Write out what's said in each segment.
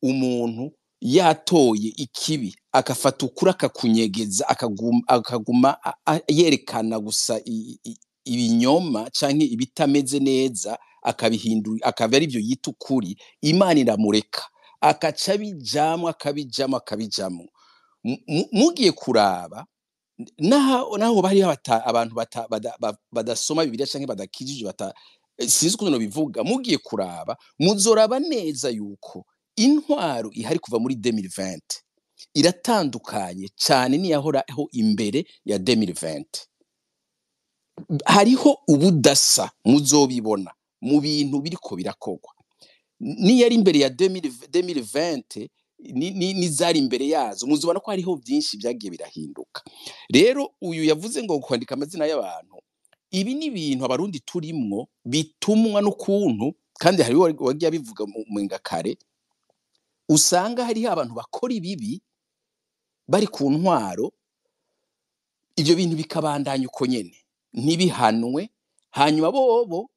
umuntu yatoye ikibi akafata ukuri akakunyegeza akaguma yerekana gusa ibinyoma canke ibitameze neza akabihindura akaba ari byo yita ukuri, Imana iramureka akaca akabijamwo. Mugiye kuraba naho bari abantu badasoma Bibiliya canke badakijije sinzi ukuntu bivuga, mugiye kuraba muzoraba neza yuko intwaro ihari kuva muri 2020 iratandukanye cyane niyahoraho imbere ya 2020. Hariho ubudasa muzobibona mu bintu biriko birakogwa. Niyari imbere ya 2020 nizari imbere yazo muzobona ko hariho byinshi byagiye birahinduka. Rero uyu yavuze ngo kwandika amazina y'abantu, ibi ni ibintu abarundi turimwo bitumwa n'ukuntu, kandi hari wagiye bivuga mu ngakare, usanga hariho abantu bakora ibibi bari ku ntwaro, ibyo bintu bikabandanya uko nyene ntibihanwe, hanyuma bobo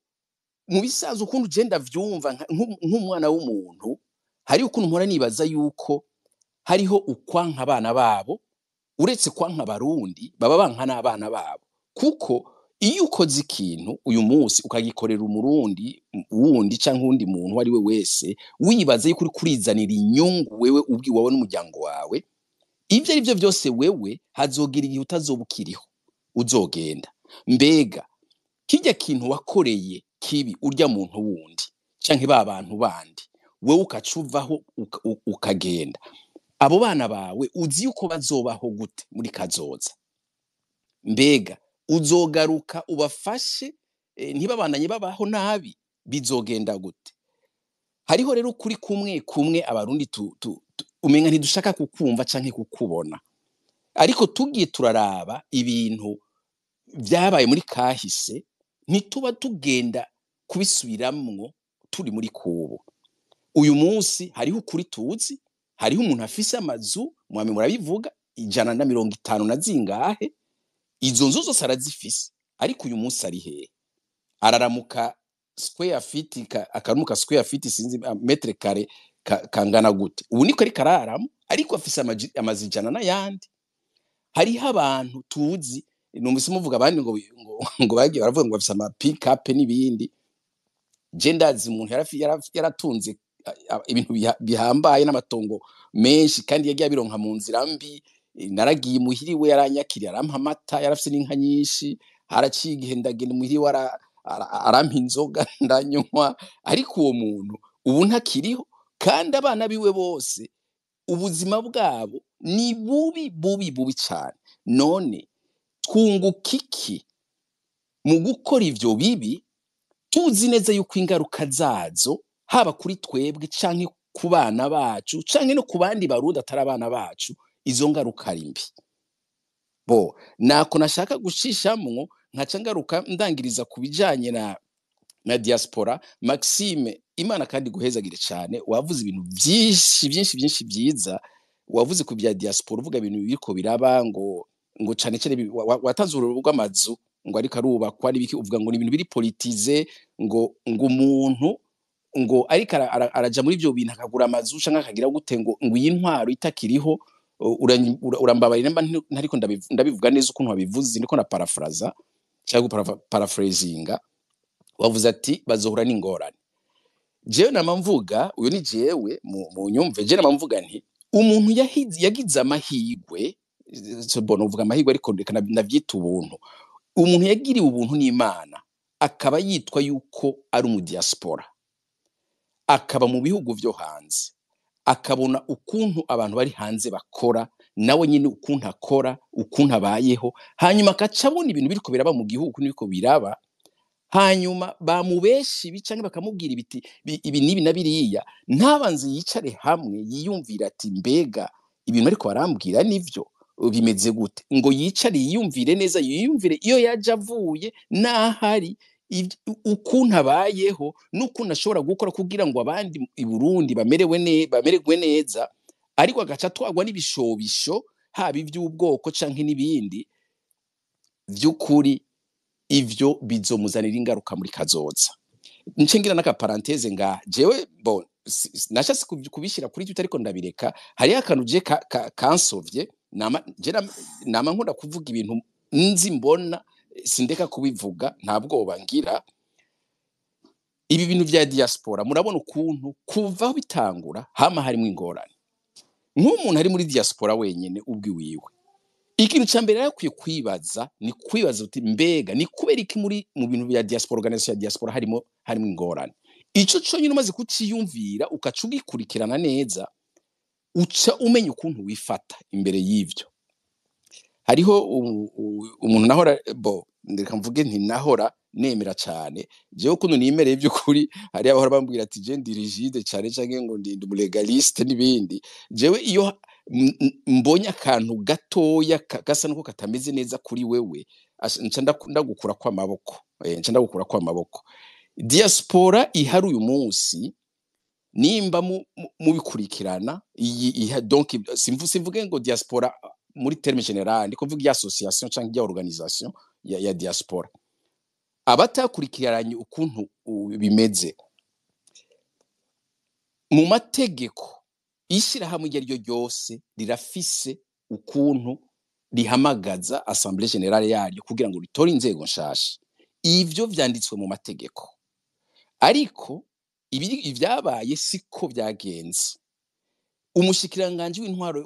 mu bisazo ukuntu ugenda vyumva nk'umwana w'umuntu, hari ukuntu mpora nibaza yuko hariho ukwanka abana babo uretse kwanka abarundi baba banka n'abana babo, kuko iyo ukoze ikintu uyu munsi ukagikorera umurundi wundi canke undi muntu ari we wese wibaza yuko uri kurizanira inyungu wewe ubwiwawe n'umuryango wawe, ivyo ari byo byose wewe hazogira igihe utazobukiriho uzogenda. Mbega kijya kintu wakoreye kibi urya muntu wundi canke ba bantu bandi wewe ukacuvaho ukagenda, abo bana bawe uzi yuko bazobaho gute muri kazoza? Mbega uzogaruka ubafashe ntibabandanye babaho nabi, bizogenda gute? Hariho rero kuri kumwe abarundi umenga ntidushaka kukumva canke kukubona, ariko tugiye turaraba ibintu byabaye muri kahise ntituba tugenda kubisubiramwo turi muri kubo. Uyu munsi hariho ukuri tuzi, hariho umuntu afise amazu mwame murabivuga 150 na zingahe, izo nzu zose arazifise, ariko uyu munsi ari hehe? Araramuka square feet akaramuka square feet sinzi metre kare kangana gute, ubu niko ari kararamo, ariko afise amazi 100 n'ayandi. Hariho abantu tuzi numvise muvuga abandi ngo bagiye baravuga ngo bafise ama pick up n'ibindi. Je ndazi umuntu yaratunze ibintu bihambaye n'amatongo menshi, kandi yagiye abironka mu nzira mbi. Naragiye muhiriwe yaranyakiriye arampa amata, yarafise n'inka nyinshi, haraciye igihe ndagenda muhiriwe arampa inzoga ndanywa, ariko uwo muntu ubu ntakiriho, kandi abana biwe bose ubuzima bwabo ni bubi cyane. None twunguka iki mu gukora ivyo bibi tuzi neza yuko ingaruka zazo haba kuri twebwe canke ku bana bacu canke no ku bandi barundi atari abana bacu izo ngaruka ari mbi? Nako nashaka gushishamwo nkaca ngaruka ndangiriza kubijanye na diaspora. Maxime, Imana kandi guhezagire cyane, wavuze ibintu byinshi byiza, wavuze ku bya diaspora uvuga ibintu biriko biraba ngo cyane watanze urugero rw'amazu ngo ariko arubakwa n'ibiki, uvuga ngo ni ibintu biri politize, ngo umuntu ngo ariko araja muri byo bintu akagura amazu canke akagira gute, ngo iyi ntwaro itakiriho. Urambabarira mba ntariko ndabivuga neza ukuntu wabivuze, niko na paraphrase cyangwa paraphrasinga. Wavuze ati bazohura n'ingorane. Jewe namamvuga, uyo ni jewe mu nyumve, je namamvuga nti umuntu yagize amahigwe, so bono uvuga amahigwe ariko navyita ubuntu. Umuntu yagiriwe ubuntu n'Imana akaba yitwa yuko ari mu diaspora, akaba mu bihugu vyo hanze, akabona ukuntu abantu bari hanze bakora, nawe nyine ukuntu akora, ukuntu abayeho, hanyuma akacabona ibintu biriko biraba mu gihugu niko biraba, hanyuma bamubeshi bicange bakamubwira ibiti ibi nibi nabiriya, ntabanze yicare hamwe yiyumvira ati mbega ibintu ariko barambwira nivyo bimeze gute, ngo yicare yiyumvire neza, yiyumvire iyo yaje avuye nahari ukuntu abayeho n'ukuntu ashobora gukora kugira ngo abandi i Burundi bamererwe neza, ariko agaca twagwa n'ibishobisho haba ivy'ubwoko canke n'ibindi. Vy'ukuri ivyo bizomuzanira ingaruka muri kazoza. ncengira naka parenthèse nga jewe bon nashatse kubishira kuri Twitter ariko ndabireka hari akantu je kansovye nama nkunda kuvuga ibintu nzi mbona sindeka kubivuga nta bwoba ngira ibi bintu vya diaspora murabona ukuntu kuva bitangura hama harimo ingorane nk'umuntu ari muri diaspora wenyene ubwi wiwe ikintu cyambere yakwiye kwibaza ni kwibaza uti mbega ni kubera iki mu bintu bya diaspora organisation ya diaspora harimo ingorane ico cyo nyine umaze kuciyumvira ukacugikurikirana neza uca umenya ukuntu wifata imbere y'ivyo hariho umuntu nahora ndeka mvuge nti nahora nemera cyane jewe ukuntu nimereye by'ukuri hari abahora bambwira ati je ndi rigide cyane canke ngo ndi umulegaliste n'ibindi jewe iyo mbonye akantu gatoya gasa nuko katameze neza kuri wewe nca ndagukura kwa maboko diaspora ihari uyu munsi nimba mubikurikirana donc simvuge ngo diaspora muri terme general ndiko mvuga association canke organisation ya diaspora abatakurikiranye ukuntu bimeze mu mategeko ishirahamwe iryo ryose rirafise ukuntu rihamagaza assemblée générale yaryo kugira ngo ritore inzego nshasha ivyo vyanditswe mu mategeko ariko ibyabaye siko byagenze umushikiranganje w'intwaro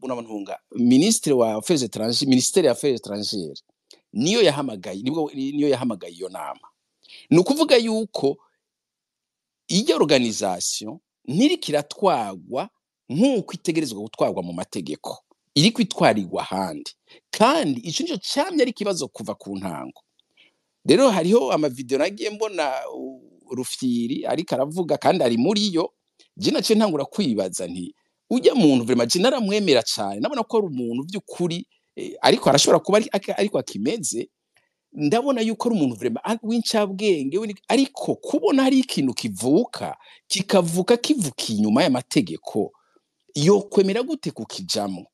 w'abantunga ministre wa affaires étrangères ministère ya affaires étrangères niyo yahamagaye iyo nama nukuvuga yuko iyo organisation ntirikiratwagwa nk'uko itegerezwa gutwarwa mu mategeko iri kwitwarirwa handi kandi ico nico cyamye ari kibazo kuva ku ntango rero hariho amavideo nagiye mbona Rufyiri ariko aravuga kandi ari muri yo je nace ntangura kwibaza nti ujya muntu vraiment je naramwemera cyane nabona ko ari umuntu by'ukuri ariko arashobora kuba ariko akimeze ndabona yuko ari umuntu vraiment w'incabwenge ariko kubona hari ikintu kikavuka inyuma y'amategeko yo kwemera gute kukijamo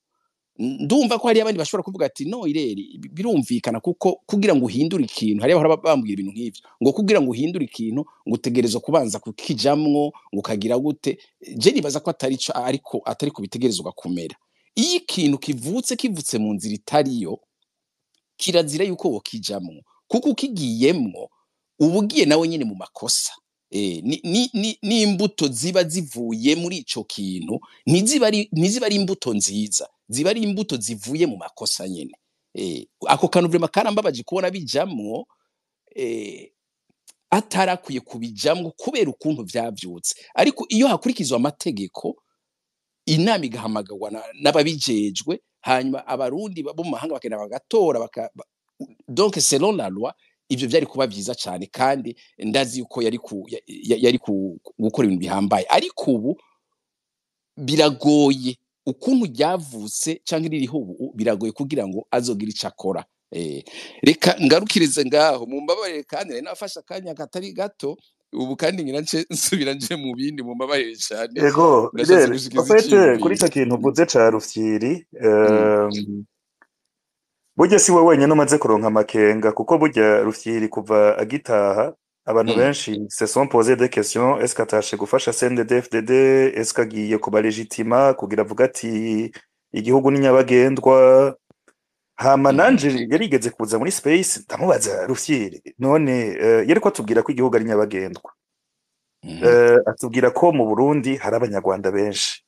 ndumva ko hari abandi bashobora kuvuga ati no ireri birumvikana kuko kugira ngo uhindure ikintu hari abahora bambwira ibintu nk'ivyo ngo kugira ngo uhindure ikintu ngo utegerezwa kubanza kukijamwo ngo kagira gute je nibaza ko atari kubitegerezwa kumera iyo ikintu kivutse mu nzira itariyo kirazira yuko wokijamwo kuko ukigiyemwo ubugiye nawe nyine mu makosa ni imbuto ziba zivuye muri ico kintu ntiziba ari imbuto nziza ziba ari imbuto zivuye mu makosa nyene ako kantu vraiment karambabaje kubona bijamwo atarakwiye kubijamwo kubera ukuntu vyavyutse ariko iyo hakurikizwa amategeko inama igahamagagwa n'ababijejwe hanyuma abarundi bo mu mahanga bakenda bagatora donc selon la loi ivyo vyari kuba vyiza cyane kandi ndazi yuko yari gukora ibintu bihambaye ariko ubu biragoye ukuntu ryavutse canke ririho ubu biragoye kugira ngo azogira icakora reka ngarukirize ngaho mu mbabarire kandi nafasha akanya katari gato ubu kandi nsubira nje mu bindi mu mbabarire cyane yego rero kuri ico kintu uvuze ca Rufyiri burya si we wenyine umaze kuronka amakenga kuko burya Rufyiri kuva agitaha abantu benshi se sont posé des questions est-ce qu'atashe gufasha CNDD-FDD est-ce qu'agiye kuba legitima kugira avuga ati igihugu ni nyabagendwa hama nanje yarigeze kuza muri space ndamubaza Rufyiri none yeriko atubwira ko igihugu ari nyabagendwa atubwira ko mu Burundi hari abanyarwanda benshi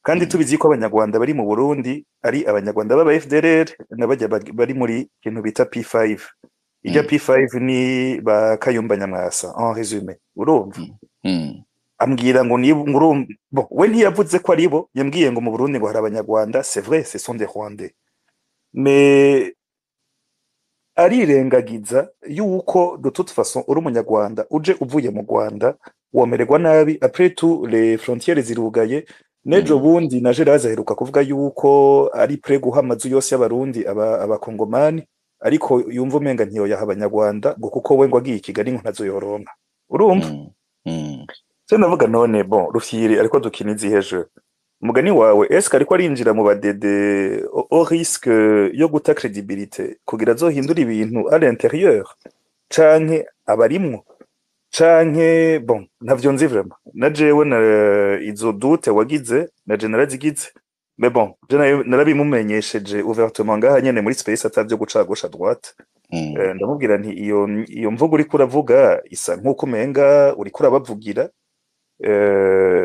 kandi tubizi ko abanyarwanda bari mu Burundi ari abanyarwanda baba FDLR n'abajya bari muri kintu bita P5 ijya P5 ni ba Kayumba Nyamwasa en résumé urumva ambwira ngo ni bon we ntiyavuze ko ari bo yambwiye ngo mu Burundi ngo hari abanyarwanda c'est vrai ce sont des Rwandais mais arirengagiza yuko de toute façon uri umunyarwanda uje uvuye mu Rwanda womererwa nabi après tout les frontières zirugaye nejo bundi naje razaheruka kuvuga yuko ari pre guha amazu yose y'abarundi abakongomani ariko yumva umenga ntiyo yaha abanyarwanda ngo kuko we ngo agiye i Kigali ngo ntazoyoronka urumva se ndavuga none bon Rufyiri ariko dukinizi hejuru umugani wawe est-ce ariko arinjira mu badede au risque yo guta credibilité kugira azohindura ibintu à l'intérieur canke abarimwo canke bon ntavyo nzi vraiment na jewe na izo doute wagize na je narazigize mais bon je narabimumenyesheje ouvertement ngaha nyene muri space atavyo guca gauche à droite ndamubwira nti iyo mvugo uriko uravuga isa nk'uko umenga uriko urabavugira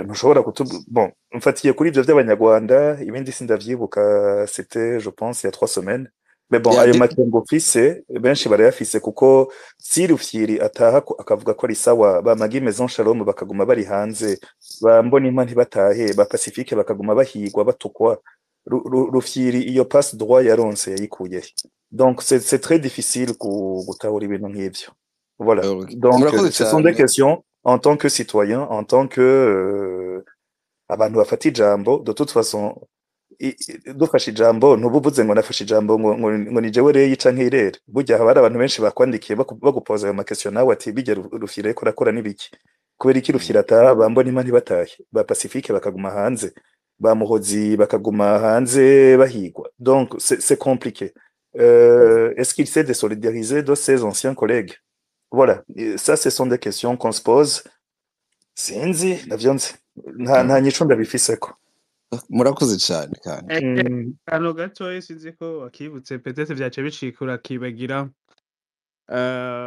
ntushobora bon mfatiye kuri ivyo vy'abanyarwanda ibindi sindavyibuka c'était je pense il y a 3 semaines mais bon ayo makengo mfise benshi barayafise kuko si Rufyiri ataha akavuga ko ari sawa ba Magi Maison Shalom bakaguma bari hanze ba Mbonimpa ntibatahe ba Pacifique bakaguma bahigwa batukwa Rufyiri iyo passe droit yaronse yayikuye donc c'est très difficile gutahura ibintu nk'ivyo voilà donc ce sont des questions en tant que citoyen en tant que abantu bafata ijambo de toute façon dufashe ijambo ntubuvuze ngo nafashe ijambo ngo ni jewe rero yica nk'irere burya haba hari abantu benshi bakwandikiye bagupoza ayo makestion nawe ati bijya Rufyiri ariko arakora n'ibiki kubera iki Rufyiri ataha ba Mbonimpa ntibatahe ba Pacifique bakaguma hanze ba Muhozi bakaguma hanze bahigwa donc c'est compliqué est-ce qu'il s'est désolidarisé de ses anciens collègues voilà ça ce sont des questions qu'on se pose sinzi navyo nzi nta nyico ndabifiseko murakoze cyane kandi kano gatoya sinzi ko wakibutse peut-être vyace bicikura kibagira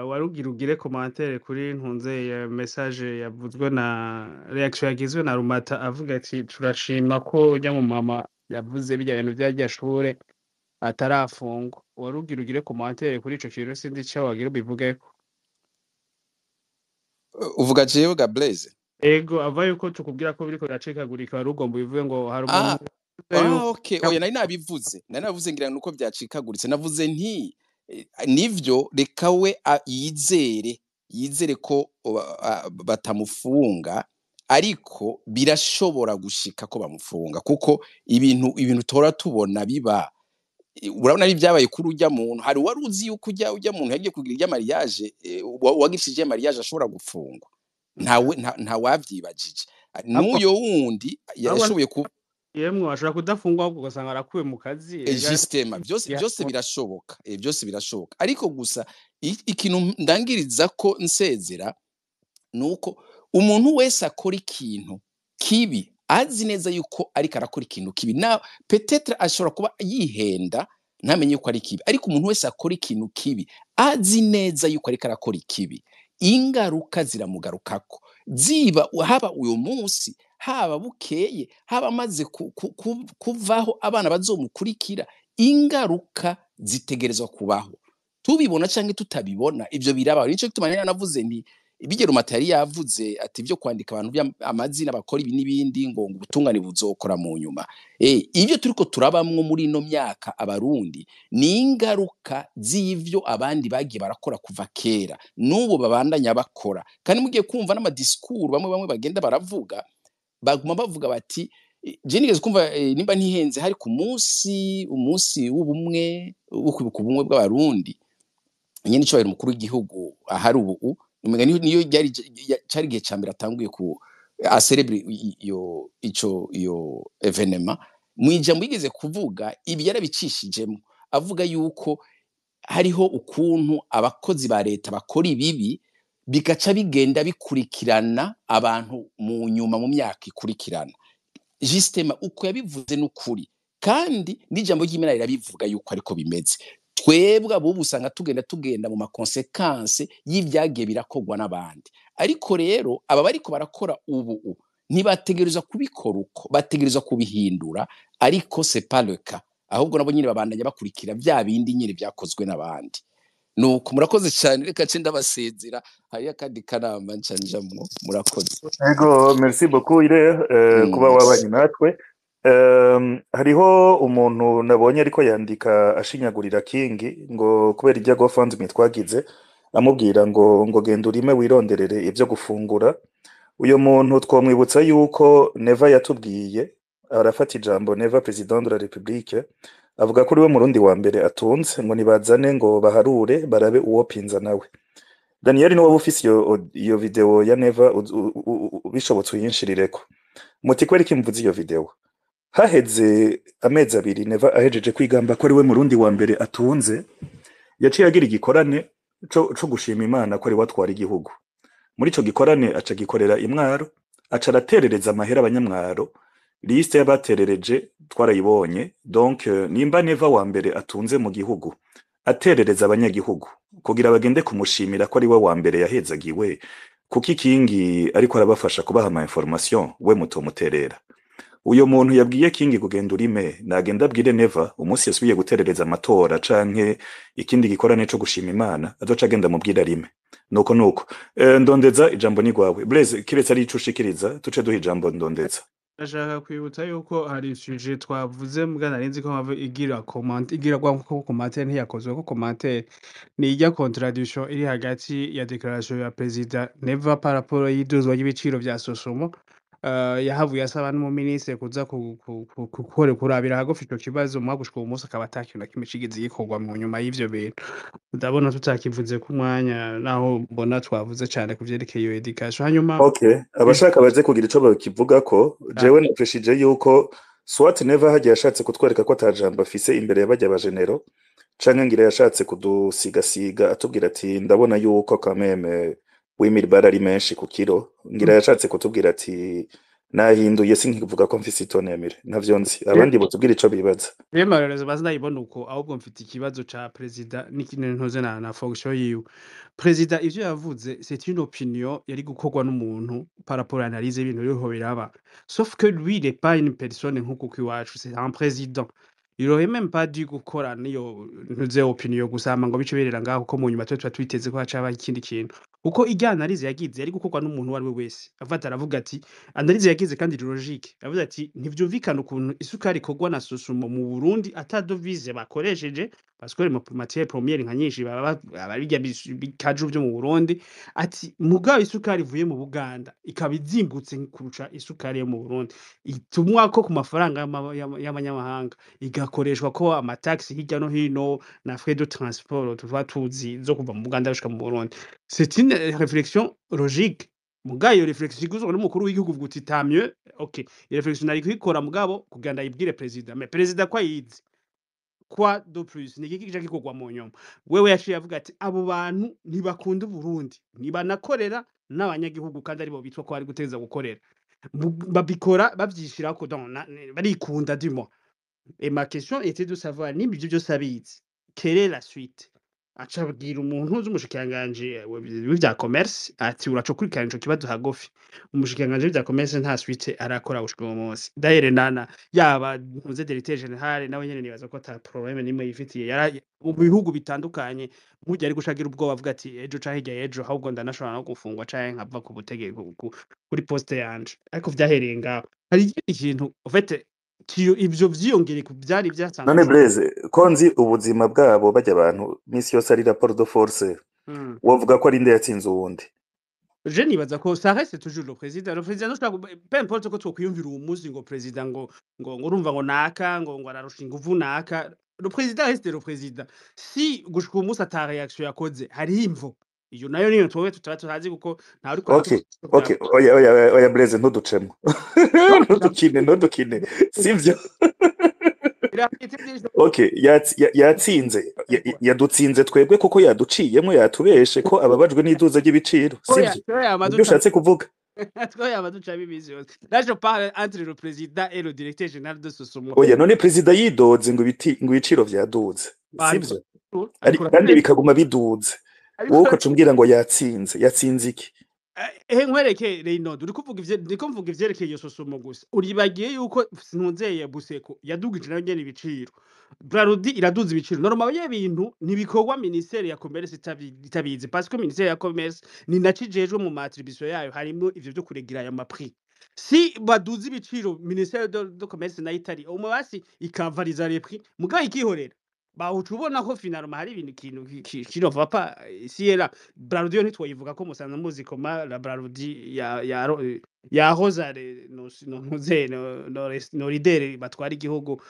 warugira ugire commentaire kuri ntunze message yavuzwe na reaction yagizwe na Rumata avuga ati turashima ko ujya mu mama yavuze bijya bintu by'agashure atarafungwa warugira ugire commentaire kuri ico kintu sinzi cyo wagira bivugeko uvuga jewe ga Blaze ego avaye uko tukubwira ko biriko biracikagurika warugomba bivuge ngo hari umuntu okay oya nari nabivuze ngira nuko byacikaguritse navuze nti nivyo reka we yizere ko batamufunga ariko birashobora gushika ko bamufunga kuko ibintu tora tubona biba urabona ari byabaye kuri ujya muntu hari wari uzi yuko ujya muntu yagiye kugira ijya mariage wagifishije mariage ashobora gufungwa nta wavyibajije n'uyo wundi yashoboye yemwe ashobora kudafungwa ahubwo ugasanga arakuwe mu kazi systema byose birashoboka ariko gusa ikintu ndangiriza ko nsezera nuko umuntu wese akora ikintu kibi azi neza yuko ariko arakora ikintu kibi na peut-être ashobora kuba yihenda ntamenye yuko ari kibi ariko umuntu wese akora ikintu kibi azi neza yuko ariko arakora ikibi ingaruka ziramugarukako ziba haba uyo munsi haba bukeye haba maze kuvaho abana bazomukurikira ingaruka zitegerezwa kubaho tubibona canke tutabibona ivyo biraba nico gituma navuze nti ibigero matari yavuze ati byo kwandika abantu amazina bakora ibi nibindi ngo ubutungane buzokora mu nyuma ivyo turiko turabamwo muri no myaka abarundi ni ingaruka z'ivyo abandi bagiye barakora kuva kera n'ubu babandanya bakora kandi mugiye kumva n'amadiskuru bamwe bagenda baravuga baguma bavuga bati je nigeze kumva nimba ntihenze hari ku umunsi w'ubumwe ku bumwe bw'abarundi nyene cyo bari mukuru w'igihugu ahari ubu niyo cyari gihe cyambere atanguye ku celebrate iyo evenement mwijambo yigeze kuvuga ibi yarabicishijemo avuga yuko hariho ukuntu abakozi ba leta bakora ibibi bigaca bigenda bikurikirana abantu mu nyuma mu myaka ikurikirana systema uko yabivuze n'ukuri kandi n'ijambo ry'Imana rirabivuga yuko ariko bimeze twebwe abo usanga tugenda mu makonsekanse y'ivyagiye birakogwa n'abandi ariko rero aba bariko barakora ubu ntibategerezwa kubikora uko bategerezwa kubihindura ariko c'est pas le cas ahubwo nabo nyine babandanya bakurikira vya bindi nyine byakozwe n'abandi nuko murakoze cyane reka ce ndabasezera hari akandi kanama ncanjamwo murakoze ego merci beaucoup ire kuba wabanye natwe hariho umuntu nabonye ariko yandika ashinyagurira Kingi ngo kubera ijya GoFundMe twagize amubwira ngo genda urime wironderere ibyo gufungura uyo muntu twomwibutsa yuko Neva yatubwiye arafata ijambo Neva president de la République avuga ko we murundi wa mbere atunze ngo nibazane ngo baharure barabe uwo pinza nawe Daniel ni wabufise iyo video ya Neva bishobotse uyinshirireko muti kweri kimvuze iyo video haheze amezi abiri Neva ahejeje kwigamba ko ari we murundi wa mbere atunze yaciye agira igikorane co gushima Imana ko ari watwara igihugu muri ico gikorane aca gikorera imwaro, aca araterereza amahera abanyamwaro, liste y'abaterereje twarayibonye, donc nimba neva wa mbere atunze mu gihugu aterereza abanyagihugu kugira bagende kumushimira ko ari we wa mbere yahezagiwe, kuko ikingi ariko arabafasha kubaha ama information we mutomuterera. Uyo muntu yabwiye kingi kugenda urime nagenda abwire neva umunsi yasubiye guterereza amatora canke ikindi gikorane co gushima Imana azoca agenda mubwira rime. Nuko ndondeza ijambo ni gwawe Blaise, kiretse ari ico ushikiriza tuce duha ijambo ndondeza. Ndashaka kwibutsa yuko hari sujet twavuze mbwa narinzi ko mpamvu igira ko commentaire ntiyakozwe ko commentaire ni ijya contradiction iri hagati ya declaration ya president Neva par rapport y'iduzwa y'ibiciro vya sosomo. Yahavuye asaba n'umuminisitiri kuza kurabira hagufi ico kibazo mwagushika uwo munsi akaba atakintu na kimwe cigeze gikorwa mu nyuma y'ivyo bintu. Ndabona tutakivuze ku mwanya naho mbona twavuze cane ku vyerekeye iyo education. Hanyuma Okay, abashaka baze kugira ico bakivuga ko jewe nafashije yuko Swat Neva hagiye yashatse kutwereka ko atajambo afise imbere y'abajya bajenero, canke ngira yashatse kudusigasiga atubwira ati ndabona yuko kameme w'imibara ari menshi ku kiro, ngira yashatse kutubwira ati nahinduye sinkivuga ko mfise itonemere navyo nzi, abandi botubwira ico bibaza. Malheureusement bazi ndayibona uko ahubwo mfite ikibazo ca president n'ikintu ntoze na fonction yiwe. President ivyo yavuze c'est une opinion yari gukorwa n'umuntu par rapport à analyse y'ibintu biriho biraba. Sauf que lui il est pas une personne nkuko kwiwacu, c'est un président. Il aurait même pas dû gukora niyo ntuze opinion gusama ngo bice birera ngaho ko mu nyuma twa twiteze ko hacaba ikindi kintu. Uko ijya analyse yagize yari gukorwa n'umuntu wari we wese. Afata aravuga ati analyse yagize kandi logique. Avuze ati ntivyumvikana ukuntu isukari ikorwa na sosumo mu Burundi atadovise bakoresheje parce que les matières premières nka nyinshi baba bijya bikaju byo mu Burundi, ati mugabe isukari ivuye mu Buganda ikaba izimbutse kurusha isukari yo mu Burundi, itumwa ko ku mafaranga y'amanyamahanga igakoreshwa ko amataxi hirya no hino na frais de transport tuva tuzi zo kuva mu Buganda gushika mu Burundi. C'est une réflexion logique. Muga iyo réflexion iguzwe n'umukuru w'igihugu vuga uti ta mieux, OK. Iyo réflexion ari kwikora mugabo kuganda yibwire president, mais president kwa yizi quoi de plus ni iki kije gikorwa mu nyuma. Wewe yaciye avuga ati abo bantu ntibakunda Burundi, ntibanakorera n'abanyagihugu kandi aribo bitwa ko ari guteza gukorera. Babikora bavyishira ko barikunda du moins. Et ma question était de savoir nimba ivyo byose abizi, quelle est la suite? Aca abwira umuntu z'umushikanganje w'ivya commerce ati uracokurikirana ico kibazo hagufi. Umushikanganje w'ivya commerce nta suite arakora gushika uwo munsi. D'ailleurs nana yaba ntuze directeur general nawe nyene nibaza ko ata problème nimwe yifitiye mu bihugu bitandukanye mujya ari gushagira ubwoba avuga ati ejo canke hirya ejo ahubwo ndanashobora no gufungwa canke nkava ku butegeko kuri poste yanje. Ariko vyahereye ngaho. Hari ikindi kintu en fait ivyo vyiyongere ku byari byasanzwe. None Blaise, ko nzi ubuzima bwabo bajya abantu misi yose ari rapport de force, wovuga ko ari nde yatsinze uwundi? Je nibaza ko ça reste toujours le président. Le président peu importe ko twokwiyumvira uwo munsi ngo président ngo urumva ngo naka ngo ararusha inguvu naka. Le président reste le président. Si gushika umunsi ata réaction yakoze hari imvo. Iyo nayo niyo twowe tutazi kuko nta uri ko. Okay, oya Blaise ntuducemo. Ntudukine. Sivyo. Okay, yatsinze yadutsinze twebwe kuko yaduciyemo yatubeshe ko ababajwe n'iduza ry'ibiciro, sivyo? Ibyo ushatse kuvuga. Là je parle entre le président et le directeur général de Sosomo. Oya none président yidoze ngo ibiciro vyaduze, sivyo? Kandi bikaguma biduze. Wowe ukacumbwira ngo yatsinze iki? Nkwereke Reynold uri kuvuga ndiko mvuga ivyerekeye iyo Sosomo gusa. Uribagiye yuko ntunzeye Buseko yadugije nayo nyene ibiciro. Brarudi iraduza ibiciro. Normal y'ibintu ntibikorwa ministère ya commerce itabizi parce que ministère ya commerce ni nacijejwe mu matribution yayo harimo ivyo byo kuregira aya prix. Si baduza ibiciro ministère de commerce na itari umubasi ikavariza les prix mugaye ikihorera. Ubona ko finalement hari ibintu kino va pas si era Brarudi ntitwayivuga ko musanze muzi koma la Brarudi yahoze ari ntuze no leader batwara igihugu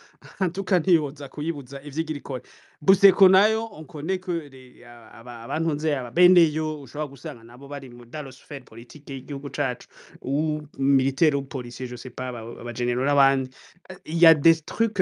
tukantiyoza kuyibuza ivyigira ikora Buseko nayo on connaît que abantu nze ababeneyo ushobora gusanga nabo bari mu dans le sphère politique y'igihugu cacu ou militaire ou policier je sais pas aba general n'abandi il y a des trucs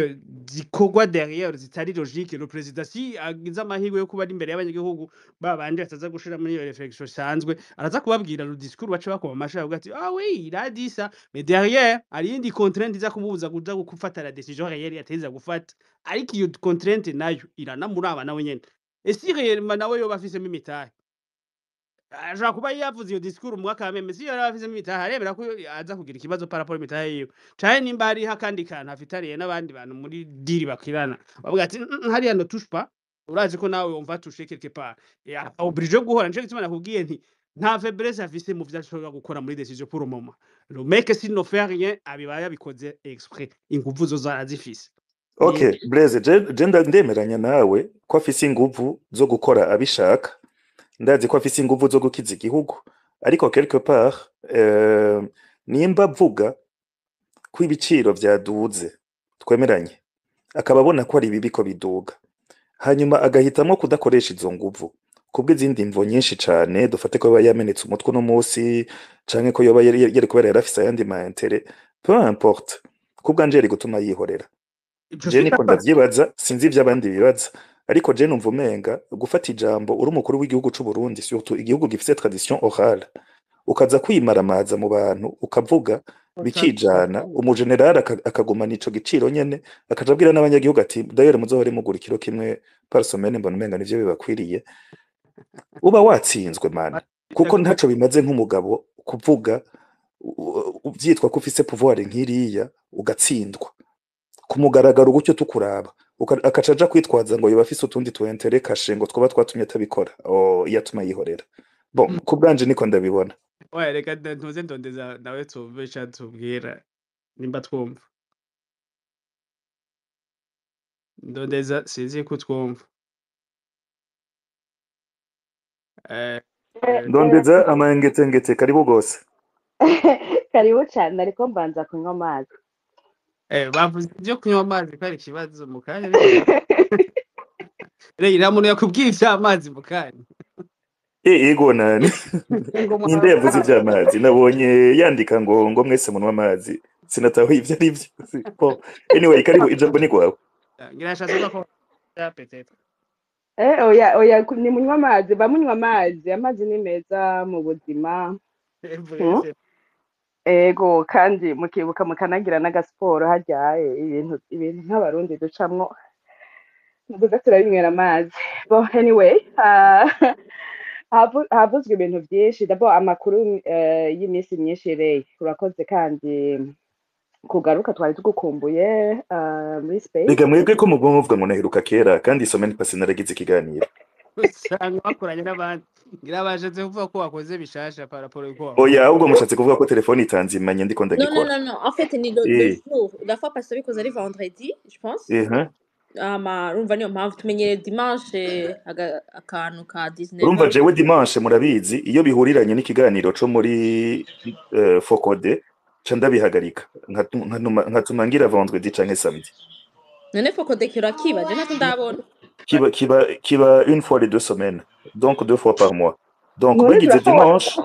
zikorwa derrière zitari logique le président si agize amahirwe yo kuba ari imbere y'abanyagihugu babandi bataza gushira muri iyo réflexion sanzwe araza kubabwira le discours bace bakoma amasha avuga ati ah oui il a dit ça mais derrière hari indi contrainte iza kumubuza kuja gufata la décision réelle yateza gufata ariko iyo contrainte nayo iranamuraba nawe nyene esi réellement nawe yoba afisemo imitahe ashobora kuba yavuze iyo discours mu mwaka wa meme si yari afisemo imitahe arebera ko aza kugira ikibazo par rapport imitahe yiwe canke nimba hariho akandi kantu afitaniye n'abandi bantu muri diri bakirana bavuga ati hariya no touche pas urazi ko nawe wumva touché quelque part obligé guhora nico gituma nakubwiye nti nta faiblesse afise mu vyo ashobora gukora muri décision pour le moment le mec s'il ne fait rien abiba yabikoze exprès inguvu zo zarazifise Okay, Blaise, je ndemeranya nawe ko afise inguvu zo gukora abishaka, ndazi ko afise inguvu zo gukiza igihugu, ariko quelque part nimba avuga ko ibiciro vyaduze twemeranye, akaba abona ko ari bibi ko biduga, hanyuma agahitamo kudakoresha izo nguvu kubw'izindi mvo nyinshi cane, dufate ko yamenetse umutwe no musi canke ko yoba yari kubera yarafise ayandi ma intérêt, peu importe, kubwanje yari gutuma yihorera. Je niko ndavyibaza sinzi ivy'abandi bibaza, ariko je numva umenga gufata ijambo uri umukuru w'igihugu c'u Burundi, surtout igihugu gifise tradition orale, ukaza kwimaramaza mu bantu ukavuga bikijana, umugeneral akagumana ico giciro nyene akaja abwira n'abanyagihugu ati d'ailleurs muzohore mugura ikiro kimwe par semaine, mbona umenga nivyo bibakwiriye, uba watsinzwe man, kuko ntaco bimaze nk'umugabo kuvuga uvyitwa ko ufise pouvoir nkiriya ugatsindwa kumugaragara gutyo tukuraba akacaja kwitwaza ngo yoba afise utundi tuentere kashe ngo twoba twatumye atabikora yatuma yihorera. Bon, kubwanje niko ndabibona. Oya reka ntuze ndondeza nawe tubesha tubwira nimba twumva ndondeza sinzi ko twumva Ndondeza amangetengete karibu gose. Karibu cyane ariko mbanza kunywa amazi. Bavuze ibyo kunywa amazi ko ari ikibazo mu kanya rero muntu yakubwiye ivy'amazi mu kanya Ego nani ninde yavuze ivy'amazi, nabonye yandika ngo mwese munwa amazi, sinataho ivyo ari byo. Anyway, karibu ijambo ni kwawe. ngirashatse ko peut-être Oya ni munywa amazi, bamunywa amazi, amazi ni meza mu buzima. Ego kandi mukibuka mukanagira n'agasiporo harya ibintu nk'abarundi ducamwo nduga turabinywera amazi. Bon anyway, havuzwe ibintu byinshi, d'abord amakuru y'iminsi myinshi rey urakoze kandi kugaruka twari tugukumbuye muri space. Rega mwebwe ko mugomba muvuga ngo naheruka kera kandi isomene pasi naragize ikiganiro. usanga bakoranye n'abandi ngira bashatse kuvuga ko wakoze bishasha par rapport yuko Oya ahubwo mushatse kuvuga ko telefone itanzimanye ndiko ndagikora. Non. En fait, ni le jour. La fois passée, qu'on allait vendredi, je pense. Urumva niyo mpamvu tumenyere dimanche akantu ka 19. Urumva jewe dimanche murabizi iyo bihuriranye n'ikiganiro co muri Focode ca ndabihagarika nkatuma ngira vendredi canke samedi. None Focode kira kiba je ntako ndabona. Kiba une fois les 2 semaines, donc 2 fois par mois. Donc bigize dimanche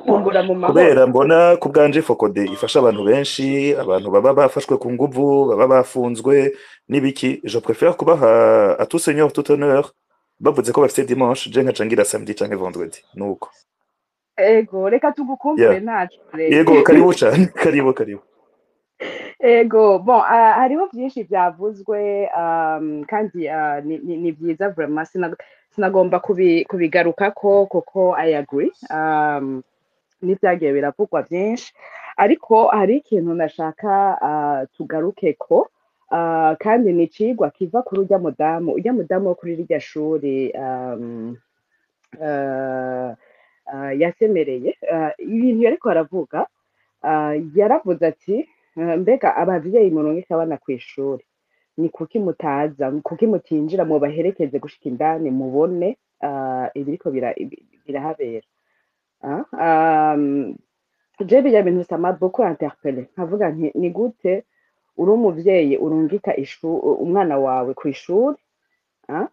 kubera mbona kubwanje Focode ifasha abantu benshi, abantu baba bafashwe ku nguvu, baba bafunzwe nibiki, je préfère kubaha à tout seigneur tout honneur bavuze ko bafite dimanche, je nkacangira samedi canke vendredi nuko. Ego reka tugukumbure ntacu. Yego karibu cyane, karibu. Ego bon hariho byinshi byavuzwe kandi ni byiza vraiment sinagomba kubigaruka koko I agree n'ibyagiye biravugwa byinshi, ariko hari ikintu nashaka tugaruke ko kandi ni cigwa kiva kuri ujya mudamu wo kuri rirya shuri yasemereye ibintu yariko aravuga. Yaravuze ati mbega abavyeyi murungika abana kw'ishuri ni kuki mutaza, kuki mutinjira mu baherekeze gushika indani mubone ibiriko birahabera. je bijya bintu ça m'a beaucoup interpellé nkavuga nti ni gute uri umuvyeyi urungika umwana wawe ku ishuri ah?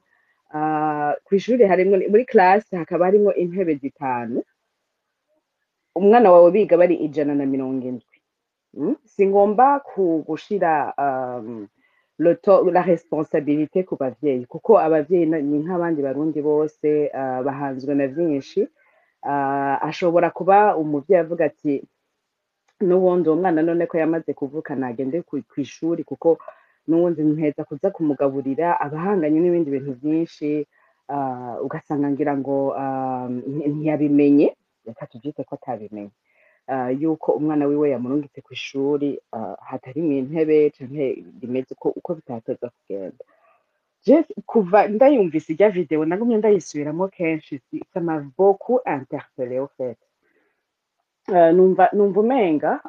Ku ishuri harimwo muri classe hakaba harimwo intebe zitanu umwana wawe biga bari 170 si ngomba gushira la responsabilité ku bavyeyi kuko abavyeyi ni nk'abandi barundi bose bahanzwe na vyinshi ashobora kuba umuvyeyi avuga ati n'ubundi uwo mwana none ko yamaze kuvuka nagende kw'ishuri kuko n'ubundi mpeza kuza kumugaburira abahanganye n'ibindi bintu byinshi ugasanga ngira ngo ntiyabimenye reka tubyite ko atabimenye yuko umwana wiwe yamurungitse ku ishuri hatari mu intebe canke rimeze uko bitateza kugenda kuva ndayumvise ijya video nagumye ndayisubiramo kenshi ça m'a beaucoup interpellé au fait numva umenga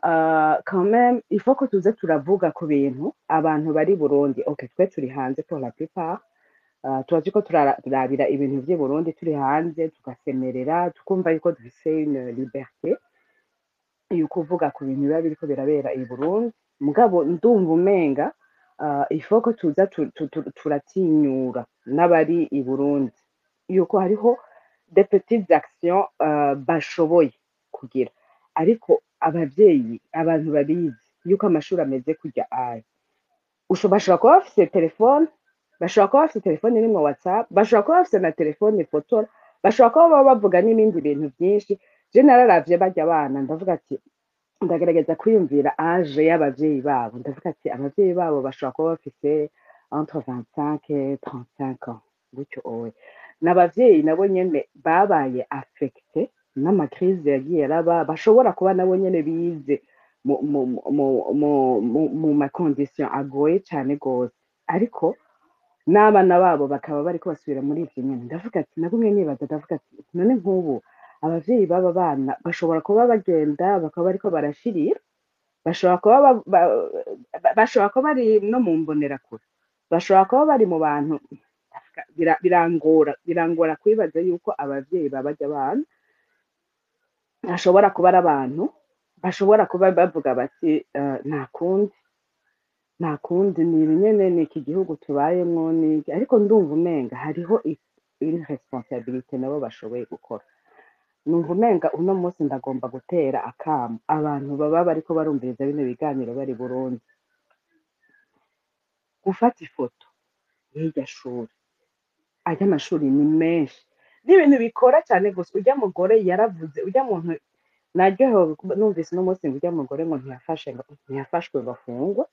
quand même il faut que tuze turavuga ku bintu abantu bari Burundi okay twe turi hanze pour la plupart tuzi ko turabira ibintu by'i Burundi turi hanze tugasemerera tukumva yuko dufise une liberté yuko uvuga ku bintu biba biriko birabera i Burundi mugabo ndumva umenga il faut que tuza turatinyura n'abari i Burundi yuko hariho des petites actions bashoboye kugira ariko abavyeyi abantu babizi yuko amashuri ameze kujya aya bashobora kuba bafise telefone bashobora kuba bafise telefone irimwo WhatsApp bashobora kuba bafise na telefone ifotora bashobora kuba baba bavuga n'ibindi bintu byinshi je nararavye barya abana ndavuga ati ndagerageza kwiyumvira age y'abavyeyi babo ndavuga ati abavyeyi babo bashobora kuba bafise entre 25 et 35 ans gutyo owe n'abavyeyi nabo nyene babaye affecté n'amakrize yagiye araba bashobora kuba nabo nyene bize mu makondisiyo agoye cyane gose ariko n'abana babo bakaba bariko basubira muri ivyo nyene ndavuga ati nagumye nibaza ndavuga ati none nk'ubu abavyeyi baba bana bashobora kuba bagenda bakaba bariko barashirira bashobora kuba bari no mu mbonerakure bashobora kuba bari mu bantu birangora kwibaza yuko abavyeyi babajya abana ashobora kuba ari abantu bashobora kuba bavuga bati nta kundi ni nyene ni iki gihugu tubayemwo ariko ndumva umenga hariho une responsabilité nabo bashoboye gukora numva umenga uno munsi ndagomba gutera akamu abantu baba bariko barumviriza bino biganiro bari Burundi gufata ifoto y'irya shuri ajya amashuri ni menshi n'ibintu bikora cyane gusa ujya mugore yaravuze ujya muntu naryohewe numvise uno munsi ngo ujya mugore ngo ntiyafashwe bafungwe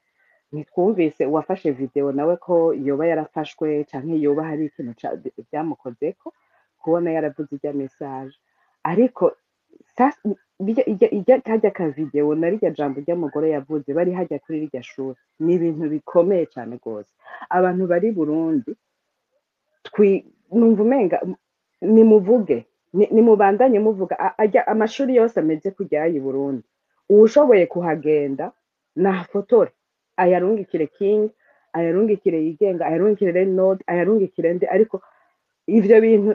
ntitwumvise uwafashe video nawe ko yoba yarafashwe canke yoba hari ikintu byamukozeko kubona yaravuze ijya message ariko ijya hajya ka video narirya jambo rya mugore yavuze bari hajya kuri rirya shuri ni ibintu bikomeye cyane gose abantu bari Burundi numva umenga nimuvuge nimubandanye muvuga ajya amashuri yose ameze kujya i Burundi uwushoboye kuhagenda nafotore ayarungikire King ayarungikire yigenga ayarungikire Renode ayarungikire ndi ariko ivyo bintu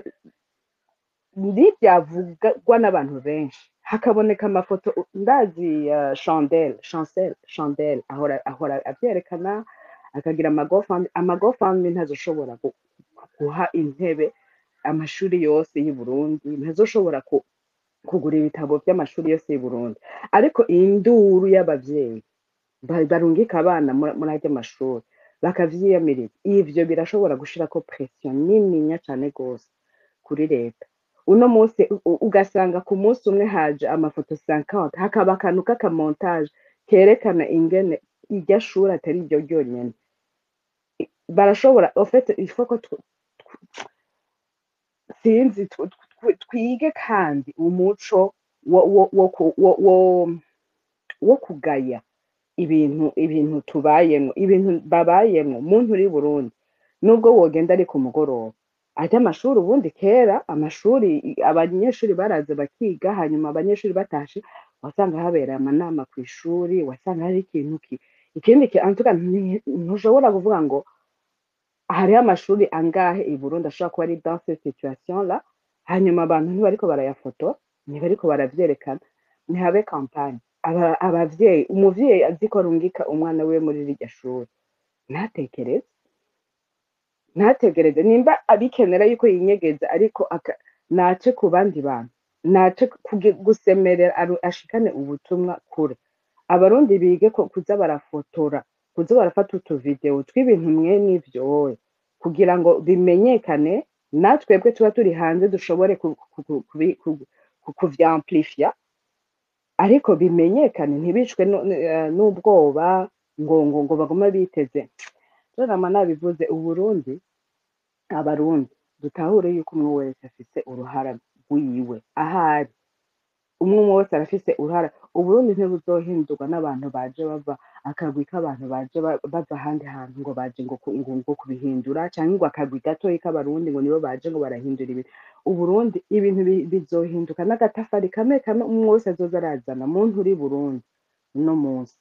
byavugwa n'abantu benshi hakaboneka amafoto ndazi Chandel ahora avyerekana akagira amagofambi ntazoshobora guha intebe amashuri yose y'u Burundi ntazoshobora kugura ibitabo by'amashuri yose y'u Burundi ariko induru y'abavyeyi barungika abana muri ajya amashuri bakavyiyamiriza ivyo birashobora gushirako pression nininya cyane gose kuri leta uno munsi ugasanga ku munsi umwe haje amafoto 50 hakaba akantu k'akamontage kerekana ingene irya shuri atari iryo ryonyene barashobora en fait il faut que sinzi twige kandi umuco wo kugaya ibintu tubayemwo ibintu babayemwo muntu uri Burundi nubwo wogenda ari ku mugoroba ajya amashuri ubundi kera amashuri abanyeshuri baraze bakiga hanyuma abanyeshuri batashe wasanga habereye amanama ku ishuri wasanga hari ikintu ikindi antuka ntushobora kuvuga ngo hariho amashuri angahe i Burundi ashobora kuba ari dans cette situation là hanyuma abantu ntibariko barayafoto ntibariko baravyerekana ntihabe kampanye abavyeyi umuvyeyi azi ko arungika umwana we muri rirya shuri ntategereze nimba abikenera yuko yinyegeza ariko nace ku bandi bantu nace gusemerera ashikane ubutumwa kure abarundi bige ko kuza barafotora kuza barafata utuvideo tw'ibintu mwene ivyo kugira ngo bimenyekane natwebwe tuba turi hanze dushobore kuvyamplifia ariko bimenyekane ntibicwe n'ubwoba ngo baguma biteze nama nabivuze Uburundi abarundi dutahure yuko umwe wese afise uruhara rwiwe ahari umwe wese arafise uruhara Uburundi ntibuzohindurwa n'abantu baje bava akagwi k'abantu baje bava ahandi hantu ngo baje ngo kubihindura cyangwa ngo akagwi gatoyi k'abarundi ngo nibo baje ngo barahindura ibintu Uburundi ibintu bizohinduka n'agatafari kamwe umwe wese azoza arazana muntu uri Burundi no munsi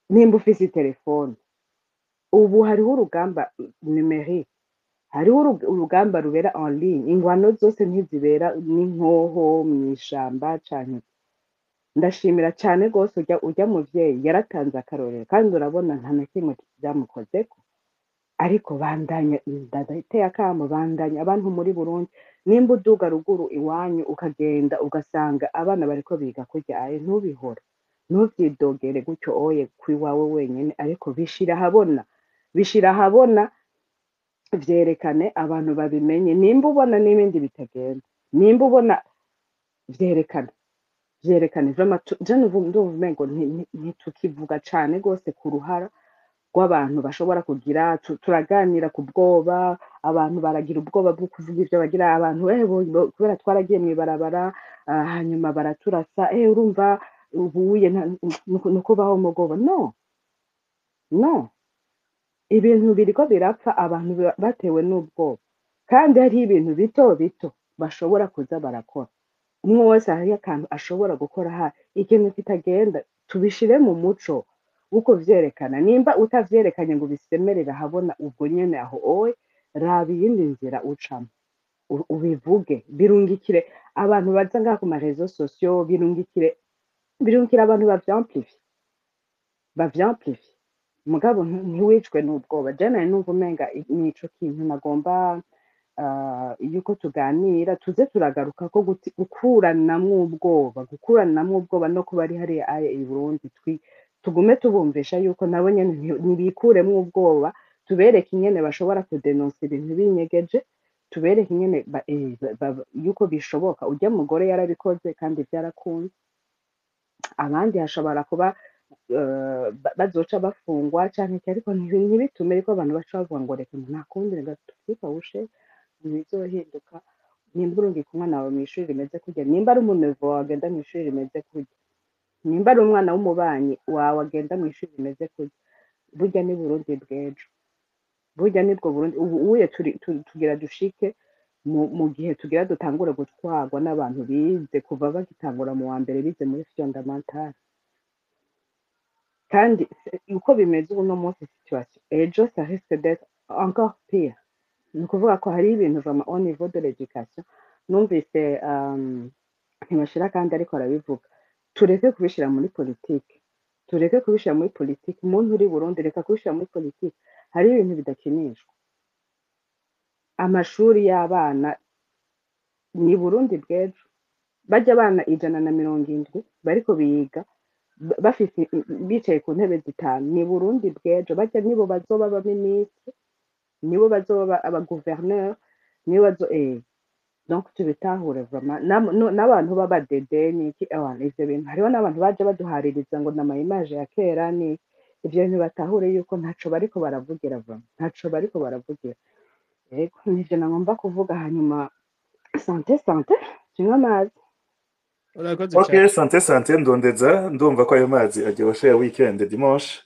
nimba ufise telefone ubu hariho urugamba numerique hariho urugamba rubera en ligne ingwano zose ntizibera n'inkoho mw'ishamba cyane ndashimira cyane gose ujya muvyeyi yaratanze akarorero kandi urabona nta na kimwe byamukozeko ariko bandanya ndadateye akamo bandanya abantu muri Burundi nimba uduga ruguru iwanyu ukagenda ugasanga abana bariko biga kurya ntubihora ntuvyidogere gutyo oye kwiwawe wenyene ariko bishira habona vyerekane abantu babimenye nimba ubona n'ibindi bitagenda nimba ubona vyerekane ndumva ntitukivuga cane gose ku ruhara rw'abantu bashobora kugira turaganira ku bwoba abantu baragira ubwoba bwo kuvuga ivyo bagira abantu kubera twaragiye mw'ibarabara hanyuma baraturasa urumva ubuye nukubaho mugoba no ibintu biriko birapfa abantu batewe n'ubwoba kandi hari ibintu bito bito bashobora kuza barakora umwe wese hari akantu ashobora gukora ikintu kitagenda tubishire mu muco uko vyerekana nimba utavyerekanye ngo bisemerera habona ubwo nyene aho raba iyindi nzira ucamo ubivuge birungikire abantu baza ngaha ku marezo sosiyo birungikire abantu bavyamplifie mugabo ntiwicwe n'ubwoba jana numva umenga nico kintu nagomba yuko tuganira tuze turagaruka ko gukuranamwo ubwoba no kuba ari hariya i Burundi tugume tubumvisha yuko nabo nyene ntibikuremwo ubwoba tubereke ingene bashobora kudenonsa ibintu binyegeje tubereke ingene yuko bishoboka ujya mugore yarabikoze kandi byarakunze abandi hashobora kuba bazoca bafungwa canke ariko ntibitume ariko abantu baca bavuga ngo reka nta kundi reka tukawushe bizohinduka nimba urungika umwana wawe mw'ishuri rimeze kurya nimba ari umunevo wawe agenda mw'ishuri rimeze kurya nimba ari umwana w'umubanyi wawe agenda mw'ishuri rimeze kurya burya ni Burundi bw'ejo burya nibwo Burundi ubuye tugira dushike mu gihe tugira dutangura gutwarwa n'abantu bize kuva bagitangura mu wa mbere bize muri fondamental kandi uko bimeze ubu no munsi situation ejo ça risque d'être encore pire ni ukuvuga ko hari ibintu vama au niveau de l'éducation numvise ntibashira kandi ariko arabivuga tureke kubishira muri politike umuntu uri Burundi reka kubishira muri politike hari ibintu bidakinishwa amashuri y'abana ni Burundi bw'ejo bajya abana 170 bariko biga bafise bicaye ku ntebe zitanu ni Burundi bw'ejo bajya nibo bazoba abaminisitiri nibo bazoba abaguverneur nibo donc tubitahure vraiment n'abantu b'abadedeni ivyo bintu hariho n'abantu baje baduhaririza ngo nama image ya kera ni ivyo bintu batahure yuko ntaco bariko baravugira nivyo nagomba kuvuga hanyuma sante tunywa amazi urakoze Okay, cyane sante ndondeza ndumva ko ayo mazi aryoshe ya weekend dimanche.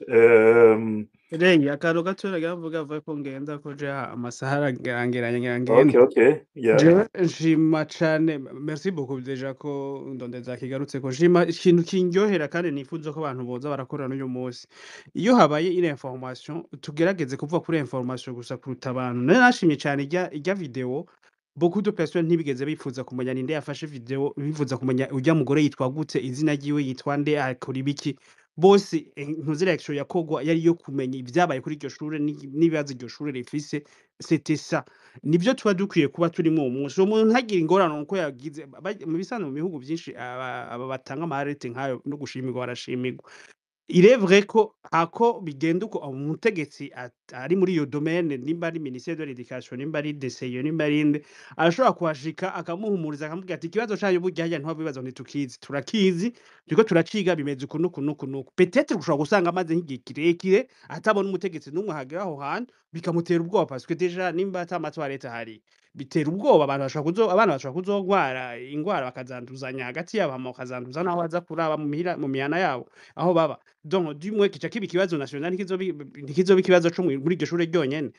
Renge akantu gato nagavuga avuga ko ngenda ko amasaha arangeranye ngende Okay, yeah. jewe nshima cane merci beaucoup deja ko ndondeza kigarutse ko nshima ikintu kindyohera kandi nifuza ko abantu boza barakorana n'uyu munsi iyo habaye une information tugerageze kuvuga kuri information gusa kuruta abantu nashimye cane ijya video beaucoup de personnes ntibigeze bifuza kumenya ninde yafashe video bifuza kumenya urya mugore yitwa gute izina ryiwe yitwa nde akora ibiki bose ntuzi reaction yakogwa yari yo kumenya ibyabaye kuri iryo shure n'ibibazo iryo shure rifise c'était ça nibyo tuba dukwiye kuba turimo uwo munsi uwo muntu ntagira ingorane uko yagize mu bisanzwe mu bihugu byinshi aba batanga amarete nkayo no gushimirwa barashimirwa il est vrai ko ako bigenda uko umutegetsi ari muri iyo domaine nimba ari ministère de l'éducation nimba ari DCE nimba ari inde arashobora kuhashika akamuhumuriza akamubwira ati ikibazo cyayo burya hajya ntibabibazo ntitukizi turakizi turiko turaciga bimeze uku nuku nuku nuku peut-être gushobora gusanga amaze nk'igihe kirekire atabona umutegetsi n'umwe ahagera aho hantu bikamutera ubwoba parce que déjà nimba atamatwara leta hari bitera ubwoba abantu bashobora kuzogwara ingwara bakazanduzanya hagati yabo hama bakazanduza naho baza kuraba mu mihana yabo aho baba donc du moins kica kiba ikibazo national ntikizoba ikibazo cyo muri iryo shure ryonyene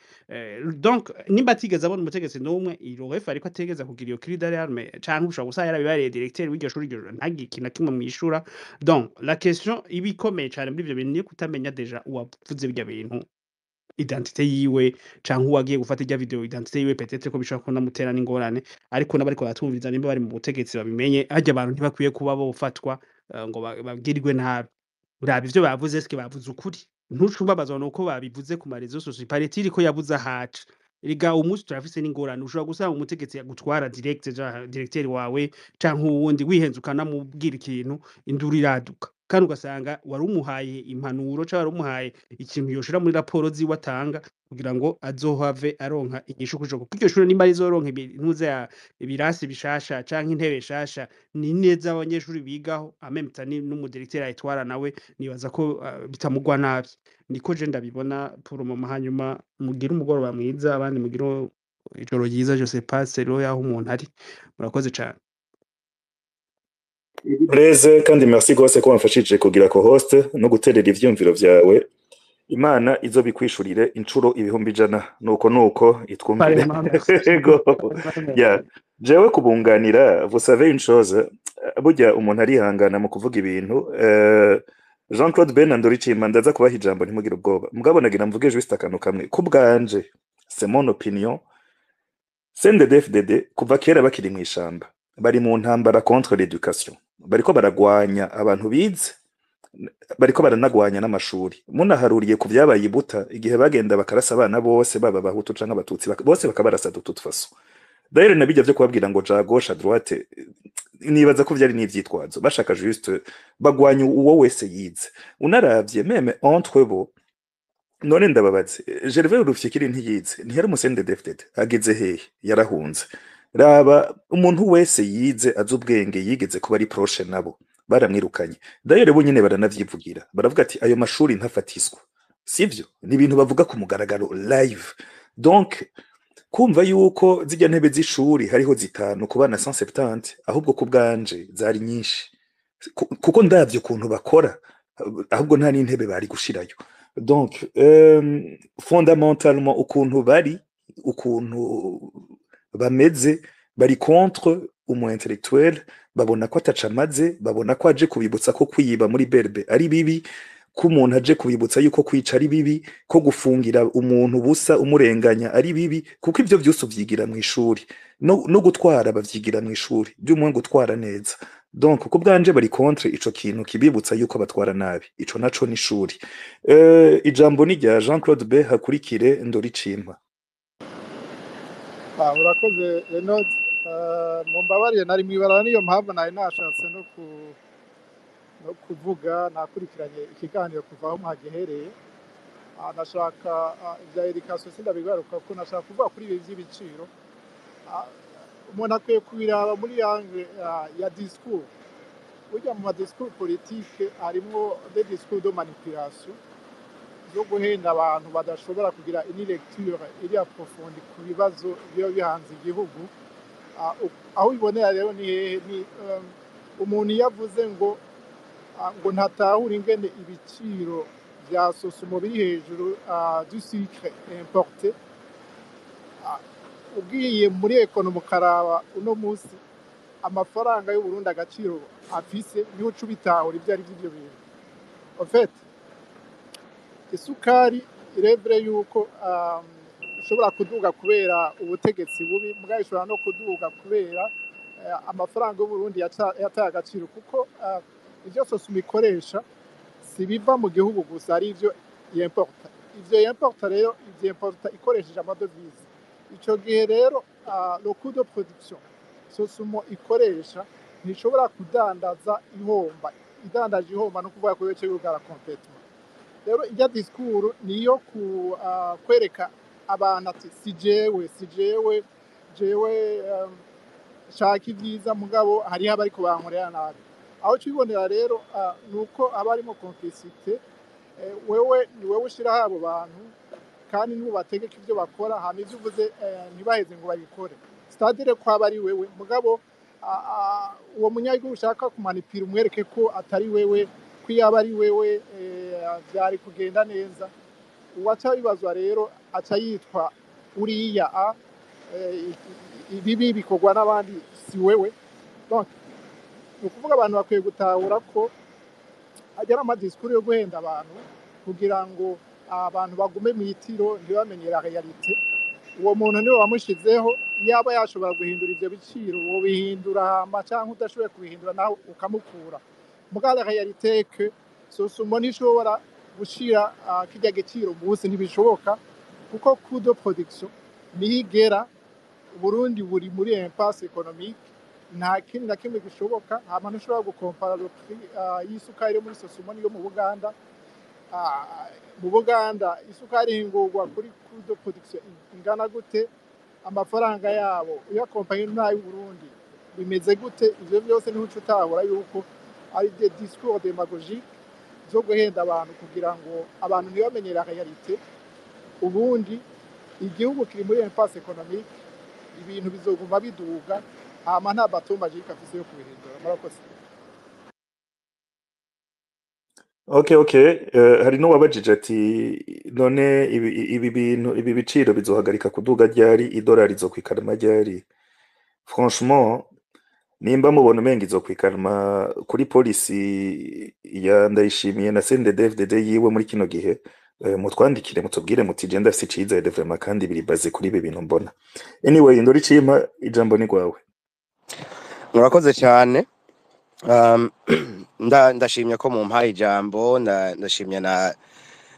donc nimba atigeze abona umutegetsi n'umwe irorefa ariko ategeza kugira iyo cri d'alarme canke ushobora gusanga yarabibareye directeur w'iryo shure ntagikina kimwe mwishura donc la question iba ikomeye cane muri ivyo bintu ni kutamenya deja uwavuze birya bintu identité yiwe canke uwagiye gufata irya video identité yiwe peut-être ko bishobora kunamutera n'ingorane ariko n'abariko batumviriza nimba bari mu butegetsi babimenye harya abantu ntibakwiye kuba bofatwa ngo babwirirwe nabi uraba ivyo bavuze eske bavuze ukuri ntucumbabazwa nuko babivuze ku marezo sociaux paraît-il ko yabuze ahaca erega umunsi turafise n'ingorane ushobora gusanga umutegetsi yagutwara directeur wawe canke uwundi wihenze ukanamubwira ikintu induru iraduka kandi ugasanga wari umuhaye impanuro canke wari umuhaye ikintu yoshira muri raporo ziwe atanga kugira ngo azohave aronka inyishu kuko iryo shure nimba rizoronka ntuze ibirasi bishasha canke intebe shasha ni neza abanyeshuri bigaho amemta n'umudirecteur ayitwara nawe nibaza ko bitamugwa nabi niko je ndabibona pour mu hanyuma mugira umugoroba mwiza abandi mugira ijoro ryiza je sais pas c'est lo yaho umuntu ari murakoze cyane Blaise kandi merci gose ko wamfashije kugira ko host no guterera ivyumviro vyawe Imana izo bikwishurire incuro ibihumbi jana nuko itwumvire ego ya jewe kubunganira vous savez une chose burya umuntu arihangana mu kuvuga ibintu Jean-Claude Benandori Chima ndaza kubaha ijambo ntimugire ubwoba mugabo nagira mvuge juste akantu kamwe ku bwanje c'est mon opinion CNDD-FDD kuva kera bakiri mu ishamba bari mu ntambara contre l'éducation bariko baragwanya abantu bize bariko baranagwanya n'amashuri munaharuriye ku byabaye ibuta igihe bagenda bakarasa abana bose baba bahutu canke abatutsi bose bakabarasa de toute façon d'ailleurs nabijya byo kubabwira ngo ja gauche à droite nibaza ko vyari n'ivyitwazo bashaka juste bagwanya uwo wese yize unaravye meme entre bo none ndababaze Gervais Rufyikiri ntiyize ntiyari umusende defted ageze hehe yarahunze raba umuntu wese yize azubwenge yigeze kuba ari proche nabo baramwirukanye d'ailleurs bo nyine baranavyivugira baravuga ati ayo mashuri ntafatiswa sivyo ni ibintu bavuga ku mugaragaro live donc kumva yuko zijya ntebe z'ishuri hariho zitanu ku bana 170 ahubwo ku bwanje zari nyinshi kuko ndavyo kuntu bakora ahubwo nta n'intebe bari gushirayo donc fondamentalement ukuntu bameze bari contre umu intellectuel babona ko atacamaze babona ko aje kubibutsa ko kwiba muri berbe ari bibi ko umuntu aje kubibutsa yuko kwica ari bibi ko gufungira umuntu busa umurenganya ari bibi kuko ivyo byose uvyigira mu ishuri no gutwara bavyigira mu ishuri by'umwe gutwara neza donc ko bwanje bari contre ico kintu kibibutsa yuko batwara nabi ico naco ni ishuri ijambo ni rya Jean-Claude B hakurikire Ndori Chimpa urakoze Renod mumbabariye nari mwibara niyo mpamvu nari nashatse no kuvuga nakurikiranye ikiganiro kuva aho mwagihereye nashaka ibya education sindabigaruka ko nashaka kuvuga kuri ibi by'ibiciro umuntu akwiye kubiraba muri yange ya discours burya mu discours politique harimo des discours de manipulation zo guhenda abantu badashobora kugira une lecture iri approfondie ku bibazo byo bihanze igihugu aho ibonera rero ni umuntu yavuze ngo ntatahura ingene ibiciro bya sosumo biri hejuru du sucre importé ugiye muri ekonomi karaba uno munsi amafaranga y'u Burundi agaciro afise niho cubitahura ibyo ari byo bintu en fait isukari irevre yuko ishobora kuduga kubera ubutegetsi bubi mugabo ishobora no kuduga kubera amafaranga y'Uburundi yataye agaciro kuko ivyo sosuma ikoresha si biva mu gihugu gusa ari ivyo yimporta ivyo yimporta rero ivyo yimporta ikoresheje amadovize ico gihe rero le coût de production sosuma ikoresha ntishobora kudandaza ihomba idandaje ihomba no kuvuga ko yoce yugara complètement rero ijya discours niyo kwereka abantu ati si jewe shaka ibyiza mugabo hariho abariko bankorera nabi aho twibonera rero nuko abarimo complicité ni wewe ushiraho abo bantu kandi nibo bategeka ivyo bakora hama ivyo uvuze ntibaheze ngo babikore c'est-à-dire ko aba ari wewe mugabo uwo munyagihugu ushaka kumanipira umwereke ko atari wewe ko yaba ari wewe byari kugenda neza uwaca bibazwa rero aca yitwa uriya ibibi bikorwa n'abandi si wewe donc ukuvuga abantu bakwiye gutahura ko agera amadiskuru yo guhenda abantu kugira ngo abantu bagume mu itiro ntibamenyera realite uwo muntu niwe wamushizeho yaba yashobora guhindura ivyo biciro uwo bihindura hama canke udashoboye kubihindura naho ukamukura mugala realite que sosumo nishobora gushira kijya giciro bose ntibishoboka kuko coût de production nigera Burundi buri muri impasse économique nta kintu na kimwe gishoboka hama ntushobora gukompara le prix y'isukari muri sosumo niyo mu Buganda isukari hingurwa kuri coût de production ingana gute amafaranga yabo uyakompanye n'ayo Burundi bimeze gute ivyo byose niho utahura yuko ari des discours démagogiques zo guhenda abantu kugira ngo abantu ntibamenyera realite ubundi igihugu kiri muri impasse économique ibintu bizoguma biduga hama nta bato magique afise yo kubihindura murakoze Okay. Hari n'uwabajije ati none ibi biciro bizohagarika kuduga ryari idolari zo kwikarama ryari franchement nimba mubona umenga izo kwikarama kuri polisi ya Ndayishimiye na CNDD-FDD yiwe muri kino gihe mutwandikire mutubwire muti je ndafise icizere vraiment kandi biri baze kuri ibi bintu mbona anyway ndori cima ijambo ni gwawe murakoze cyane ndashimye ko mumpaye ijambo ndashimye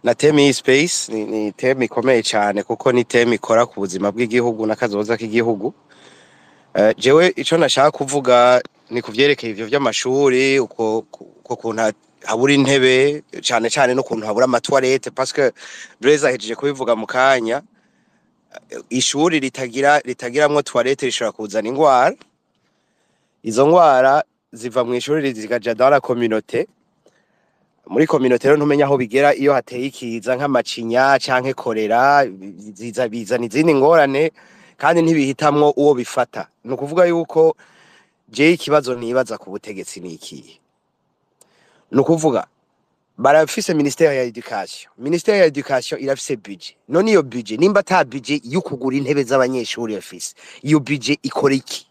na temi space ni temi ikomeye cyane kuko ni temi ikora ku buzima bw'igihugu n'akazoza k'igihugu jewe ico nashaka kuvuga ni kuvyerekeye ivyo vy'amashuri uko kuntu habura intebe cyane no kuntu habura amatoilette parce que Blaise ahejeje kubivuga mu kanya ishuri ritagiramwo toilette rishobora kuzana ingwara izo ngwara ziva mu ishuri zikaja dans la communauté muri communauté rero ntumenya aho bigera iyo hateye ikiza nk'amacinya canke kolera bizana izindi ngorane kandi ntibihitamwo uwo bifata ni ukuvuga yuko je ikibazo nibaza ku butegetsi ni ikihe ni ukuvuga barafise ministère ya education irafise budget none iyo budget nimba ta budget yo kugura intebe z'abanyeshuri yafise iyo budget ikora iki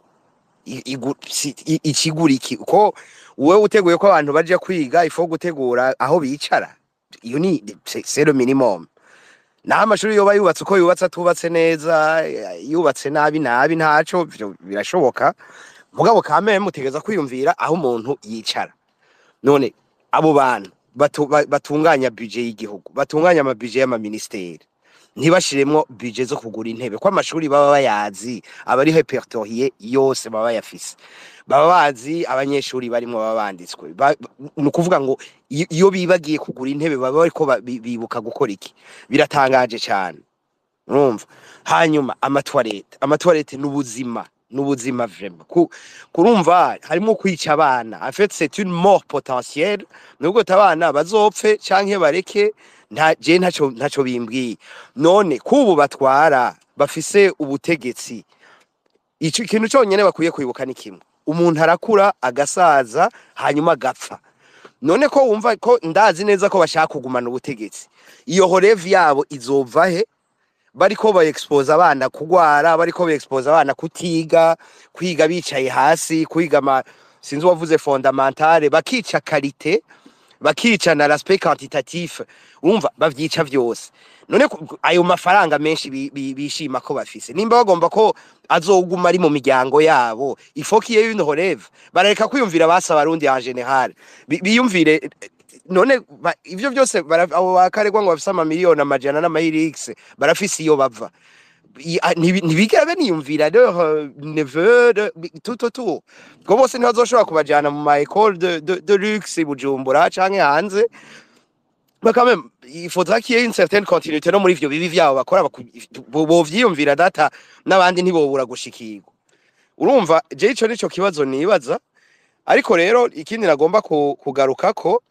ikigura iki ko wewe uteguye ko abantu baje kwiga ifo gutegura aho bicara iyo ni c'est le minimum na amashuri yoba yubatse uko yubatse atubatse neza yubatse nabi ntaco birashoboka mugabo kame mutegeza kwiyumvira aho umuntu yicara none abo bantu batunganya budget y'igihugu batunganya ama budget y'ama ministeri ntibashiremwo budget zo kugura intebe ko amashuri baba bayazi abari répertorié yose baba yafise baba bazi abanyeshuri barimo baba banditswe nukuvuga ngo iyo bibagiye kugura intebe baba ariko bibuka gukora iki biratangaje cyane urumva hanyuma amatoilette n'ubuzima vraiment kurumva harimo kwica abana en fait c'est une mort potentielle nubwo tabana bazopfe canke bareke ntaco bimbwiye none kubu batwara bafise ubutegetsi ico kintu cyonyene bakwiye kwibuka ni kimwe umuntu arakura agasaza hanyuma agapfa none ko wumva ko ndazi neza ko bashaka kugumana ubutegetsi iyo horevi yabo izova he bariko ba expose abana kugwara bariko ba expose abana kwiga bicaye hasi kwiga sinzi wavuze fondamentale bakica qualité bakicana l'aspect quantitatif urumva bavyica vyose none ayo mafaranga menshi bishima ko bafise nimba bagomba ko azoguma ari mu miryango yabo ifokiye une relève barareka kwiyumvira basa barundi en général biyumvire none ivyo byose abo bakaregwa ngo bafise amamiliyoni amajana n'amahirix barafise iyo bava ntibigera beniyumvira leur neveu tout autour ngo bose ntibazoshobora kubajana mu ma école de luxe Bujumbura canke hanze mais quand même il faudra qu'il y ait une certaine continuité no muri ivyo bibi vyabo bakora bovyiyumvira data n'abandi ntibobura gushikirwa urumva je ico nico kibazo nibaza ariko rero ikindi nagomba kugarukako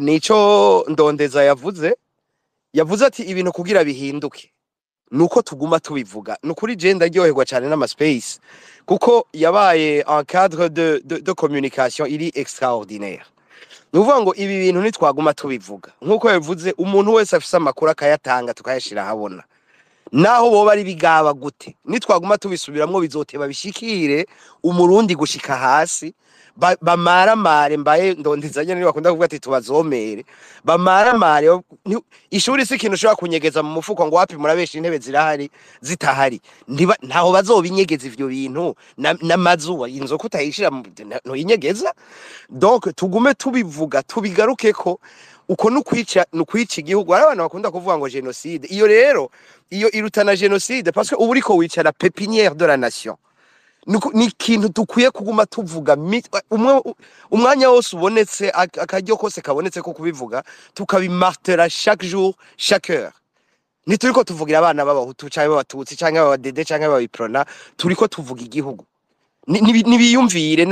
nico Ndondeza yavuze ati ibintu kugira bihinduke nuko tuguma tubivuga nukuri je ndaryoherwa cyane n'ama space kuko yabaye un cadre de communication iri extraordinaire nuvuga ngo ibi bintu nitwaguma tubivuga nkuko yavuze umuntu wese afise amakuru akayatanga tukayashira habona naho boba ari bigaba gute nitwaguma tubisubiramwo bizoteba bishikire umurundi gushika hasi bamaramare mbaye Ndondeza nyene bakunda kuvuga ati tubazomere bamaramare ishuri si ikintu ushobora kunyegeza mu mufuko ngo wapi murabesha intebe zirahari zitahari ntaho bazobinyegeza ivyo bintu n'amazuba inzoka utayishira no yinyegeza donc tugume tubivuga tubigarukeko uko nukwica igihugu ari abantu bakunda kuvuga ngo genocide iyo rero iyo irutana genocide parce que ubu uriko wica la pépinière de la nation ni ikintu dukwiye kuguma tuvuga umwanya wose ubonetse akaryo kose kabonetse ko kubivuga tukabimartera chaque jour chaque heure nituriko tuvugira abana b'abahutu canke b'abatutsi canke b'abadede canke b'abiprona turiko tuvuga igihugu nibiyumvire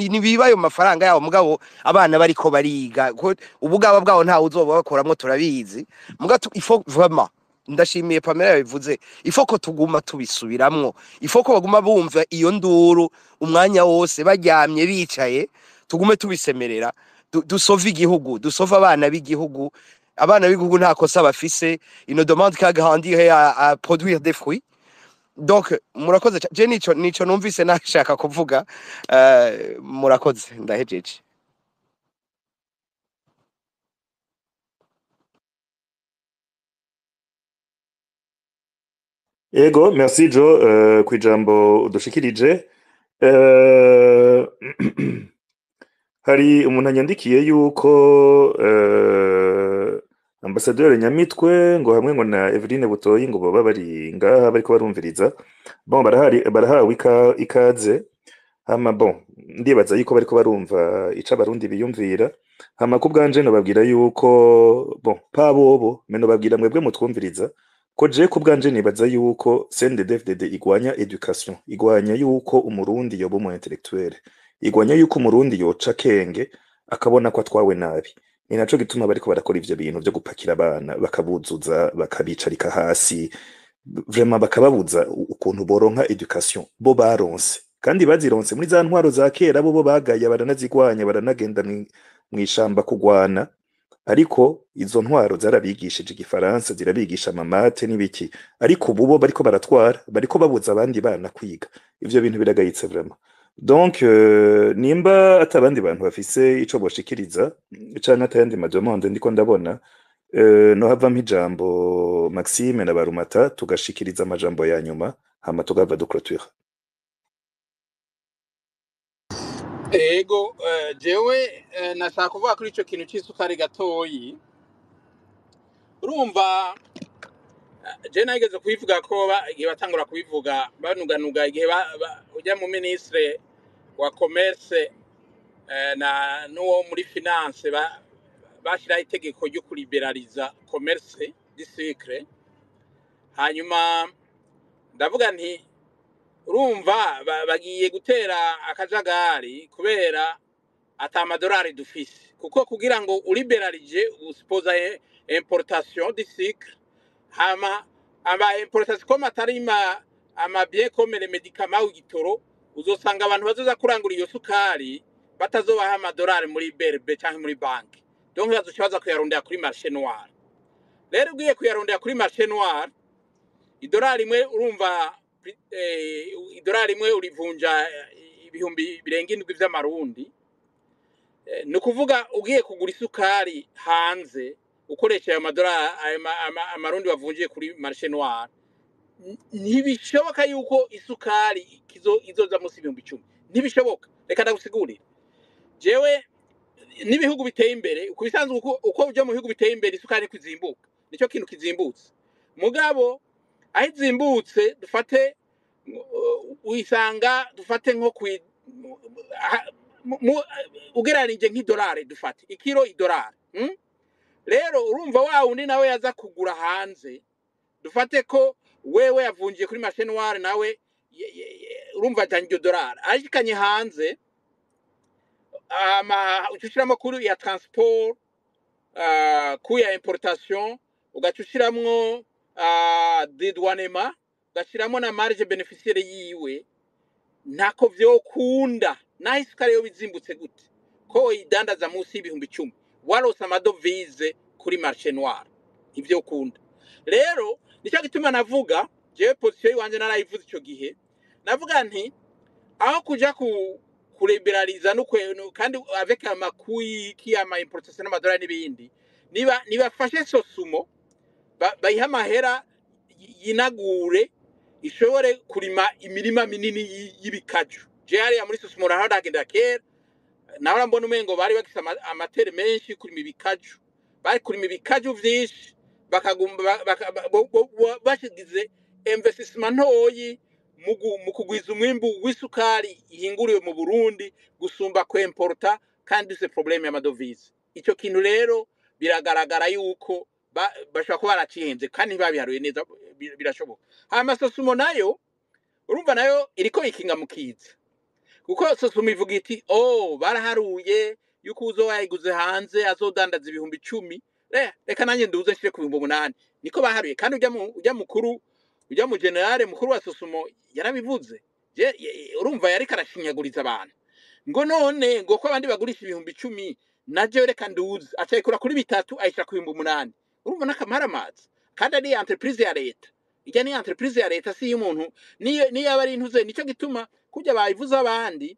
nibiba ayo mafaranga yabo mugabo abana bariko bariga ubugaba bwabo ntawe uzoba bakoramwo turabizi mugabo il faut vraiment ndashimiye Pamela yabivuze ifoko tuguma tubisubiramwo ifoko baguma bumva iyo nduru umwanya wose baryamye bicaye tugume tubisemerera dusova igihugu dusova abana b'igihugu nta kosa bafise une demande qu'a grandir et à produire des fruits donc murakoze je nico numvise nashaka kuvuga murakoze ndahejeje Ego, merci Joe kwijambo udushikirije. Hari umuntu anyandikiye yuko ambasaderi Nyamitwe ngo hamwe ngo na Eveline Butoyi ngo baba bari ngaha bariko barumviriza. Bon barahawe ikaze. Hama bon ndibaza yuko bariko barumva ica barundi biyumvira. Hama kubwanje no babwira yuko bon pa bobo meno babwira mwebwe mutwumviriza. Ko je kubwanje nibaza yuko CNDD-FDD igwanya education igwanya yuko umurundi yoba umu intellectuel igwanya yuko umurundi yoca kenge akabona ko atwawe nabi ni naco gituma bariko barakora ivyo bintu byo gupakira abana bakabuzuza bakabicarika hasi vraiment bakababuza ukuntu boronka education bo baronse kandi bazironse muri za ntwaro za kera bo bagaya baranazigwanya baranagenda mwishamba kugwana ariko izo ntwaro zarabigishije igifaransa zirabigisha mamate n'ibiki ariko ubu bo bariko baratwara bariko babuza abandi bana kwiga ivyo bintu biragayitse vraiment donc nimba atabandi bantu bafise ico boshikiriza canke atayandi mademande ndiko ndabona no havamo ijambo Maxime na Barumata tugashikiriza amajambo ya nyuma hama tugava duclôture. Ego jewe nashaka kuvuga kuri ico kintu c'isukari gatoyi urumva je nageze kubivuga ko igihe batangura kubivuga banuganuga igihe ujya mu ministre wa commerce na n'uwo muri finance bashiraho itegeko ryo kuriberaliza commerce du sucre hanyuma ndavuga nti urumva bagiye gutera akajagari kubera atamadolari dufise kuko kugira ngo uliberalije usupoza importation du sucre hama ama importation comme atarima ama bien comme les médicaments ugitoro uzosanga abantu bazoza kurangura iyo sukari batazobaha amadolari muri BRB cyangwa muri banki donc bazochaza kuyarondera kuri marché noir rero ugiye kuyarondera kuri marché noir idolari imwe urumva idolari imwe urivunja ibihumbi birenga 7 vy'amarundi ni ukuvuga ugiye kugura isukari hanze ukoresha ayo madolari amarundi bavunjiye kuri marché noir ntibishoboka yuko isukari izoza munsi y'ibihumbi 10 ntibishoboka reka ndagusigurire jewe n'ibihugu biteye imbere uko bisanzwe uko uje mu bihugu biteye imbere isukari kwizimbuka nicyo kintu kizimbutse mugabo aho izimbutse dufate uyisanga dufate nko ugereranije nk'idolari dufate ikiro idolari rero urumva wa undi nawe yaza kugura hanze dufate ko wewe yavunjiye kuri marché noir nawe urumva ajanye iryo dolari ashikanye hanze ucushiramo kuri ya transport ku ya importation ugacushiramwo dédouanement ugashiramo na marge bénéficiaire yiwe ntako vyokunda naho isukari yo bizimbutse gute ko idandaza munsi y'ibihumbi 10 warose amadovize kuri marché noir ivyo ukunda rero nicyo gituma navuga jewe position yiwanje narayivuze ico gihe navuga nti aho kuja kuliberaliza kandi avec amakui ama importation n'amadolari n'ibindi nibafashe sosumo bayiha amahera yinagure ishobore kurima imirima minini y'ibikaju je hariya muri sosumo rahadagenda kera naho mbona umengo bari bagisa amatere menshi kurima ibikaju bari kurima ibikaju vyinshi bakagumba bashigize investissement ntoyi mu kugwiza umwimbu w'isukari ihinguriwe mu Burundi gusumba kwemporta kandi se problème y'amadovize ico kintu rero biragaragara yuko bashaka ko baracihenze kandi babiharuye neza birashoboka hama sosumo nayo urumva nayo iriko ikinga mukiza kuko sosumo ivuga iti baraharuye yuko uzo wayiguze hanze azodandaza ibihumbi 10 reka nanye nduze nshire ku 8 niko baharuye kandi ujya mukuru ujya mu generale mukuru wa sosumo yarabivuze urumva yari karashinyaguriza abantu ngo none ngo ko abandi bagurisha ibihumbi 10 naje reka nduze acayikura kuri 3 ayishira ku 8 urumva nakamara amazi kandi ari entreprise ya leta ijya ni entreprise ya leta si y'umuntu niyo abari intuze nico gituma kujya bayivuza abandi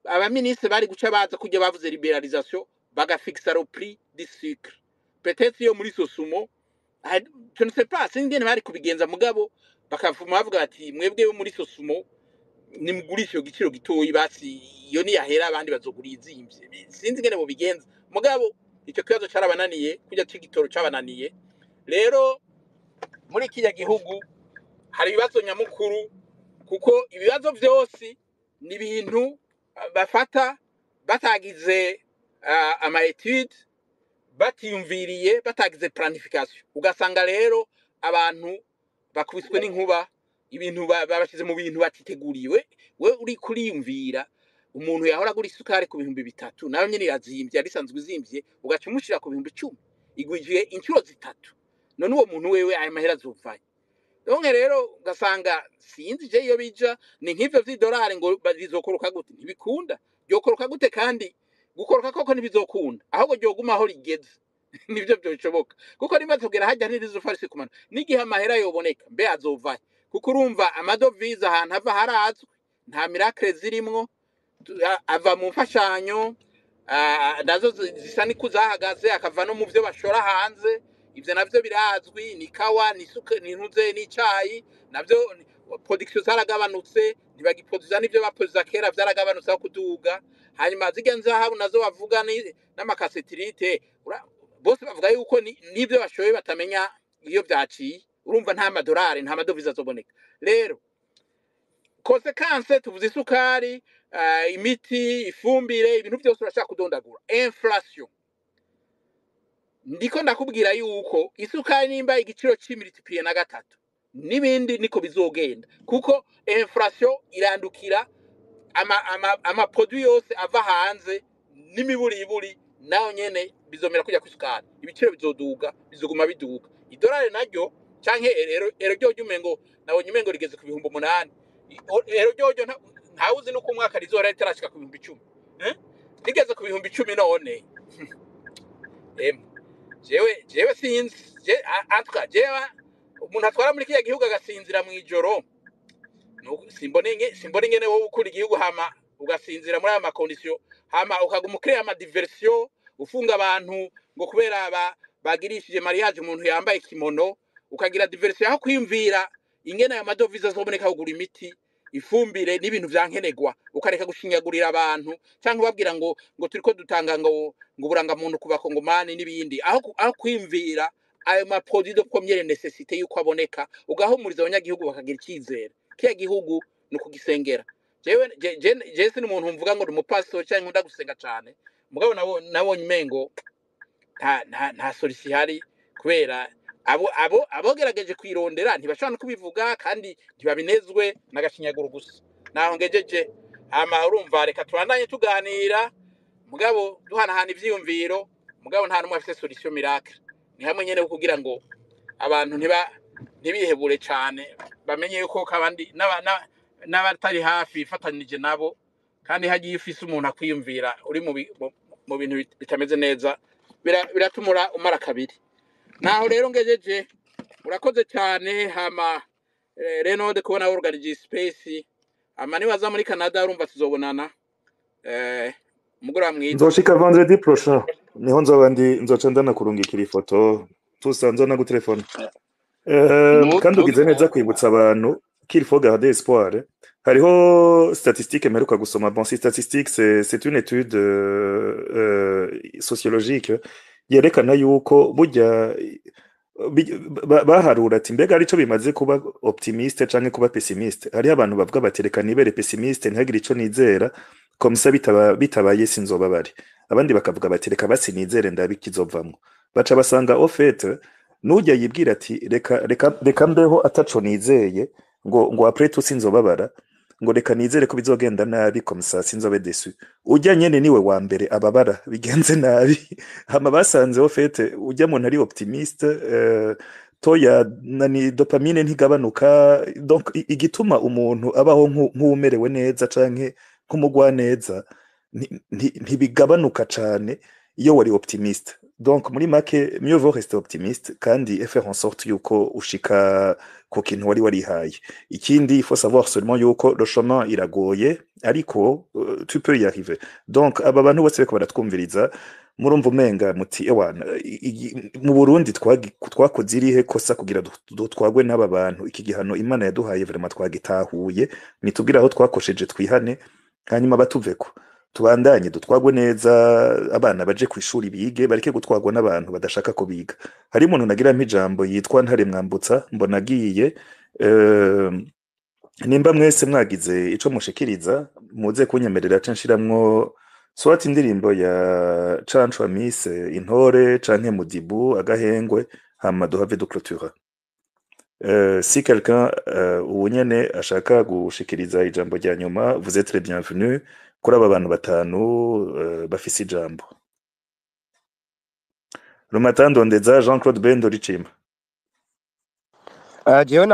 abaministre bari guca baza kujya bavuze liberalisation bagafixa le prix du sucre peut-être yo muri sosumo je ne sais pas singene bari kubigenza mugabo bakavuma bavuga ati mwebwe muri sosumo nimugurisha yo giciro gitoyi basi iyo ni yahera abandi bazogura izimvye sinzi ngene bo bigenza mugabo icyo kibazo carabananiye kujya cigitoro cabananiye rero muri kijya gihugu hari ibibazo nyamukuru kuko ibibazo vyose ni ibintu bafata batagize ama etude batiyumviriye batagize planification ugasanga rero abantu bakubiswe n'inkuba ibintu babashize mu bintu batiteguriwe we uri kuriyumvira umuntu yahora gura isukari ku bihumbi 3 nayo nyene yazimvye arisanzwe izimvye ugaca umushira ku bihumbi 10 igwijiye inshuro 3 none uwo muntu wewe ayo mahera azopfaye donke rero ugasanga sinzi je iyo bija ni nk'ivyo vy'idolari ngo bizokoroka gute ntibikunda byokoroka gute kandi gukoroka koko ntibizokunda ahubwo ryoguma aho rigeze nivyo byoshoboka kuko rimaze kugera hajya ntirizofarisi kumana n'igihe amahera yoboneka mbe azovaye kuko urumva amadovize ahantu hava harazwe nta miracle zirimwo ava mu mfashanyo nazo zisa nikuzahagaze akava no mu byo bashora hanze ivyo navyo birazwi ni kawa ni suke ni ntuze ni cayi navyo production zaragabanutse ntibagiproduza nivyo baproduza kera vyaragabanutse aho kuduga hanyuma zigenza habu nazo bavuga n'amakasetirite bose bavuga yuko nivyo bashoye batamenya iyo byaciye urumva nta madolari nta madovize azoboneka rero consequence tuvuze isukari imiti ifumbire ibintu byose urashaka kudondagura inflation ndiko ndakubwira yuko isukari nimba igiciro c'imiltiplier na 3 nibindi niko bizogenda kuko inflation irandukira ama produit yose ava hanze n'imiburiburi nayo nyene bizomera kujya kwisukari ibiciro bizoduga bizoguma biduga idolari naryo canke ero ryo umengo nabonye umengo rigeze ku bihumbi 8 ero ryo ntawuzi nuko umwaka rizora ritarashika ku bihumbi 10 rigeze ku bihumbi 10 none jewe sinzi atuka jewe umuntu atwara muri kiya gihugu agasinzira mu ijoro simbone ngene wowe ukuri igihugu hama ugasinzira muri aya makondisiyo hama ukaguma ukrea ama diversion ufunga abantu ngo kubera bagirishije mariage umuntu yambaye kimono ukagira diversion aho kwimvira ingene aya madovize azoboneka kugura imiti ifumbire n'ibintu vyankenegwa ukareka gushinyagurira abantu cyangwa babwira ngo turiko dutanga ngo buranga muntu kubakongomani n'ibindi aho kwimvira ayo ma produit de première nécessité yuko aboneka ugahumuriza abanyagihugu bakagira ikizere kiya gihugu nukugisengera jewe si n'umuntu mvuga ngo umupastor cyangwa ndagusenga cyane mugabo nabonye mengo nta solution hari kubera abogerageje kwirondera ntibashobora no kubivuga kandi ntibabinezwe n'agashinyaguro gusa naho ngejeje ama urumva reka turandanye tuganira mugabo duhanahana ivyiyumviro mugabo nta numwe afite solution miracle ni hamwe nyene kugira ngo abantu ntibihebure cyane bamenye yuko kabandi n'abatari hafi ifatanije nabo kandi hagiye ifise umuntu akwiyumvira uri mu bintu bitameze neza biratumura umara kabiri naho rero ngejeje urakoze cyane hama reno de kubona organize space ama nibaza muri Canada urumva tuzobonana mugura mwiza nzoshika vendredi prochain niho nzoca ndanakurungikira ifoto tusanzwe na gutelefone kandi ugize neza kwibutsa abantu qu'il faut garder espoir hariho statistique meruka gusoma bon statistique c'est une étude sociologique yerekana yuko burya baharura ati mbega arico bimaze kuba optimiste canke kuba pessimiste hari abantu bavuga batereka nibere pessimiste ntagire ico nizera comme ça bitabaye sinzoba bari abandi bakavuga batereka basi nizere ndabikizovamwo baca basanga au fait nujya yibwira ati reka mbeho ataco nizeye ngo après tout sinzobabara ngo reka nizere ko bizogenda nabi comme ça sinzobe déçu ujya nyene niwe wa mbere ababara bigenze nabi hama basanze au fait ujya muntu ari optimiste toya nani dopamine ntigabanuka donc igituma umuntu abaho nk'umerewe neza canke nk'umugwa neza ntibigabanuka cane iyo wari optimiste donc muri make mieux vaut rester optimiste kandi faire en sorte yuko ushika ku kintu wari warihaye ikindi il faut savoir seulement yuko le chemin iragoye ariko tu peux y arriver donc aba bantu bose bako baratwumviriza murumva umenga muti ewana mu Burundi twakoze irihe kosa kugira twagwe n'aba bantu iki gihano Imana yaduhaye vraiment twagitahuye nitubwira aho twakosheje twihane hanyuma batuveko tubandanye dutwagwe neza abana baje ku ishuri bige bareke gutwagwa n'abantu badashaka ko biga hari umuntu nagira mpijambo yitwa Ntare Mwambutsa mbona agiye nimba mwese mwagize ico mushikiriza muze kunyemerera nshiramwo swati indirimbo ya Cancu Amise Intore canke Mudibu Agahengwe hama duhave duclôtura si quelqu'un unyene ashaka gushikiriza ijambo rya nyuma vous êtes très bienvenue kuri aba bantu batanu bafise ijambo Rumatandondeza Jean-Claude Bendo Ricima jewe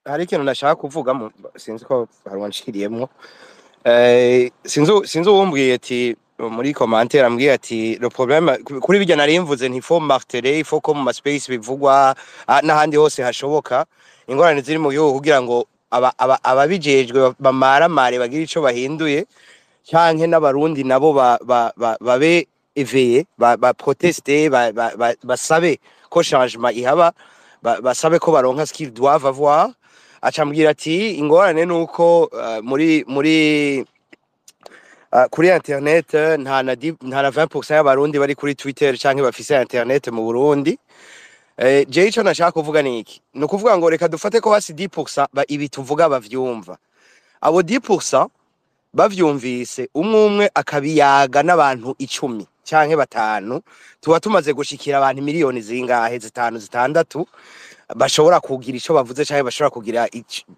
hari ikintu nashaka kuvuga sinzi ko harwanshiriyemwo sinzi uwumbwiye ati muri commentaire ambwiye ati le problème kuri bijya nari mvuze nti faut marteler il faut ko mu space bivugwa n'ahandi hose hashoboka ingorane ziri mu gihugu kugira ngo ababijejwe bamaramare bagira ico bahinduye canke n'abarundi nabo babe éveillé protester basabe ko changement ihaba basabe ko baronka ce qu'ils doivent avoir acambwira ati ingorane nuko kuri internet nta na 20% y'abarundi bari kuri Twitter canke bafise internet mu Burundi je ico nashaka kuvuga niki no kuvuga ngo reka dufate ko basi 10% ibi tuvuga bavyumva abo 10% bavyumvise umwe akabiyaga n'abantu 10 canke batanu tuba tumaze gushikira abantu miliyoni zingahe 5-6 bashobora kugira ico bavuze canke bashobora kugira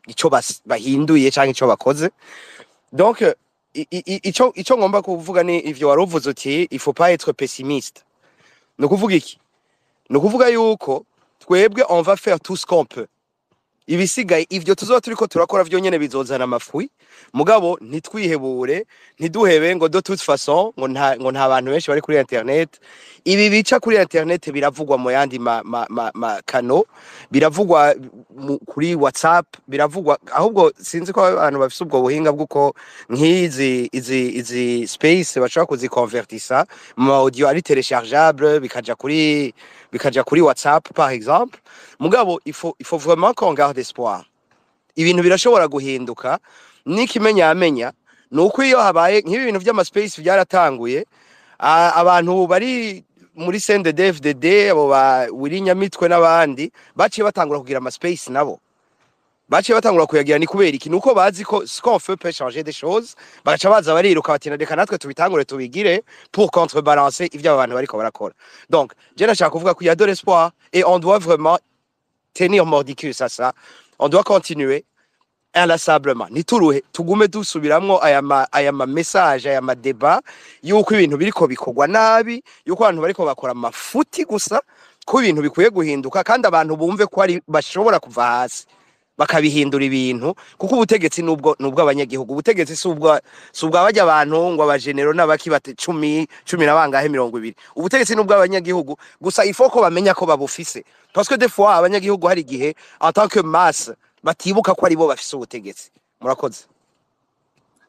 ico bahinduye canke ico bakoze donc ico ngomba kuvuga ni ivyo waruvuze uti il faut pas être pessimiste no kuvuga iki no kuvuga yuko twebwe on va faire tout ce qu'on peut ibisigaye ivyo tuzoba turiko turakora vyo nyene bizozana amafui mugabo ntitwihebure ntiduhebe ngo de toute façon ngo nta bantu benshi bari kuri internet ibi bica kuri internet biravugwa mu yandi ma kano biravugwa kuri WhatsApp biravugwa ahubwo sinzi ko abantu bafise ubwo buhinga bwuko izi space bashaka kuziconvertisa mu audio ari téléchargeable bikaja kuri WhatsApp par exemple mugabo il faut vraiment qu'on garde espoir ibintu birashobora guhinduka n'ikimenyamenya nuko iyo habaye nk'ibintu by'ama space byaratanguye abantu bari muri FDLR abo Nyamitwe n'abandi baciye batangura kugira ama space nabo baciye batangura kuyagira ni kubera iki nuko bazi ko ce qu'on fait peut changer des choses bagaca baza bariruka batina reka natwe tubitangure tubigire pour contrebalancer ivyo abantu bariko barakora donc je nashaka kuvuga ko il y a de l'espoir et on doit vraiment tenir mordicus à ça on doit continuer inlassablement nituruhe tugume dusubiramwo aya ma message aya ma débat yuko ibintu biriko bikogwa nabi yuko abantu bariko bakora mafuti gusa ko ibintu bikuye guhinduka kandi abantu bumve ko ari bashobora kuva hasi bakabihindura ibintu kuko ubutegetsi nubwo abanyagihugu ubutegetsi subwa bajya abantu ngo abagenero n'abaki bate 10 nabangahe 20 ubutegetsi nubwo abanyagihugu gusa ifoko bamenya ko babufise parce que des fois abanyagihugu hari gihe en tant que masse batibuka ko ari bo bafise ubutegetsi murakoze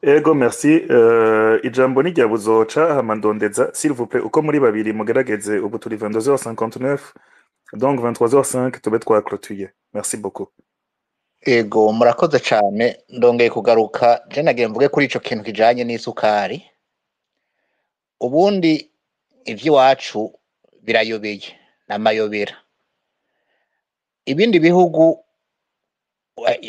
ego merci ijambo ni ryabuzoca hamandondeza s'il vous plaît uko muri babiri mugerageze ubu turi 22h59 donc 23h05 tube twaclotuye merci beaucoup ego murakoze cyane ndongeye kugaruka je nagiye mvuge kuri ico kintu kijanye n'isukari ubundi ivy'iwacu birayobeye n'amayobera ibindi bihugu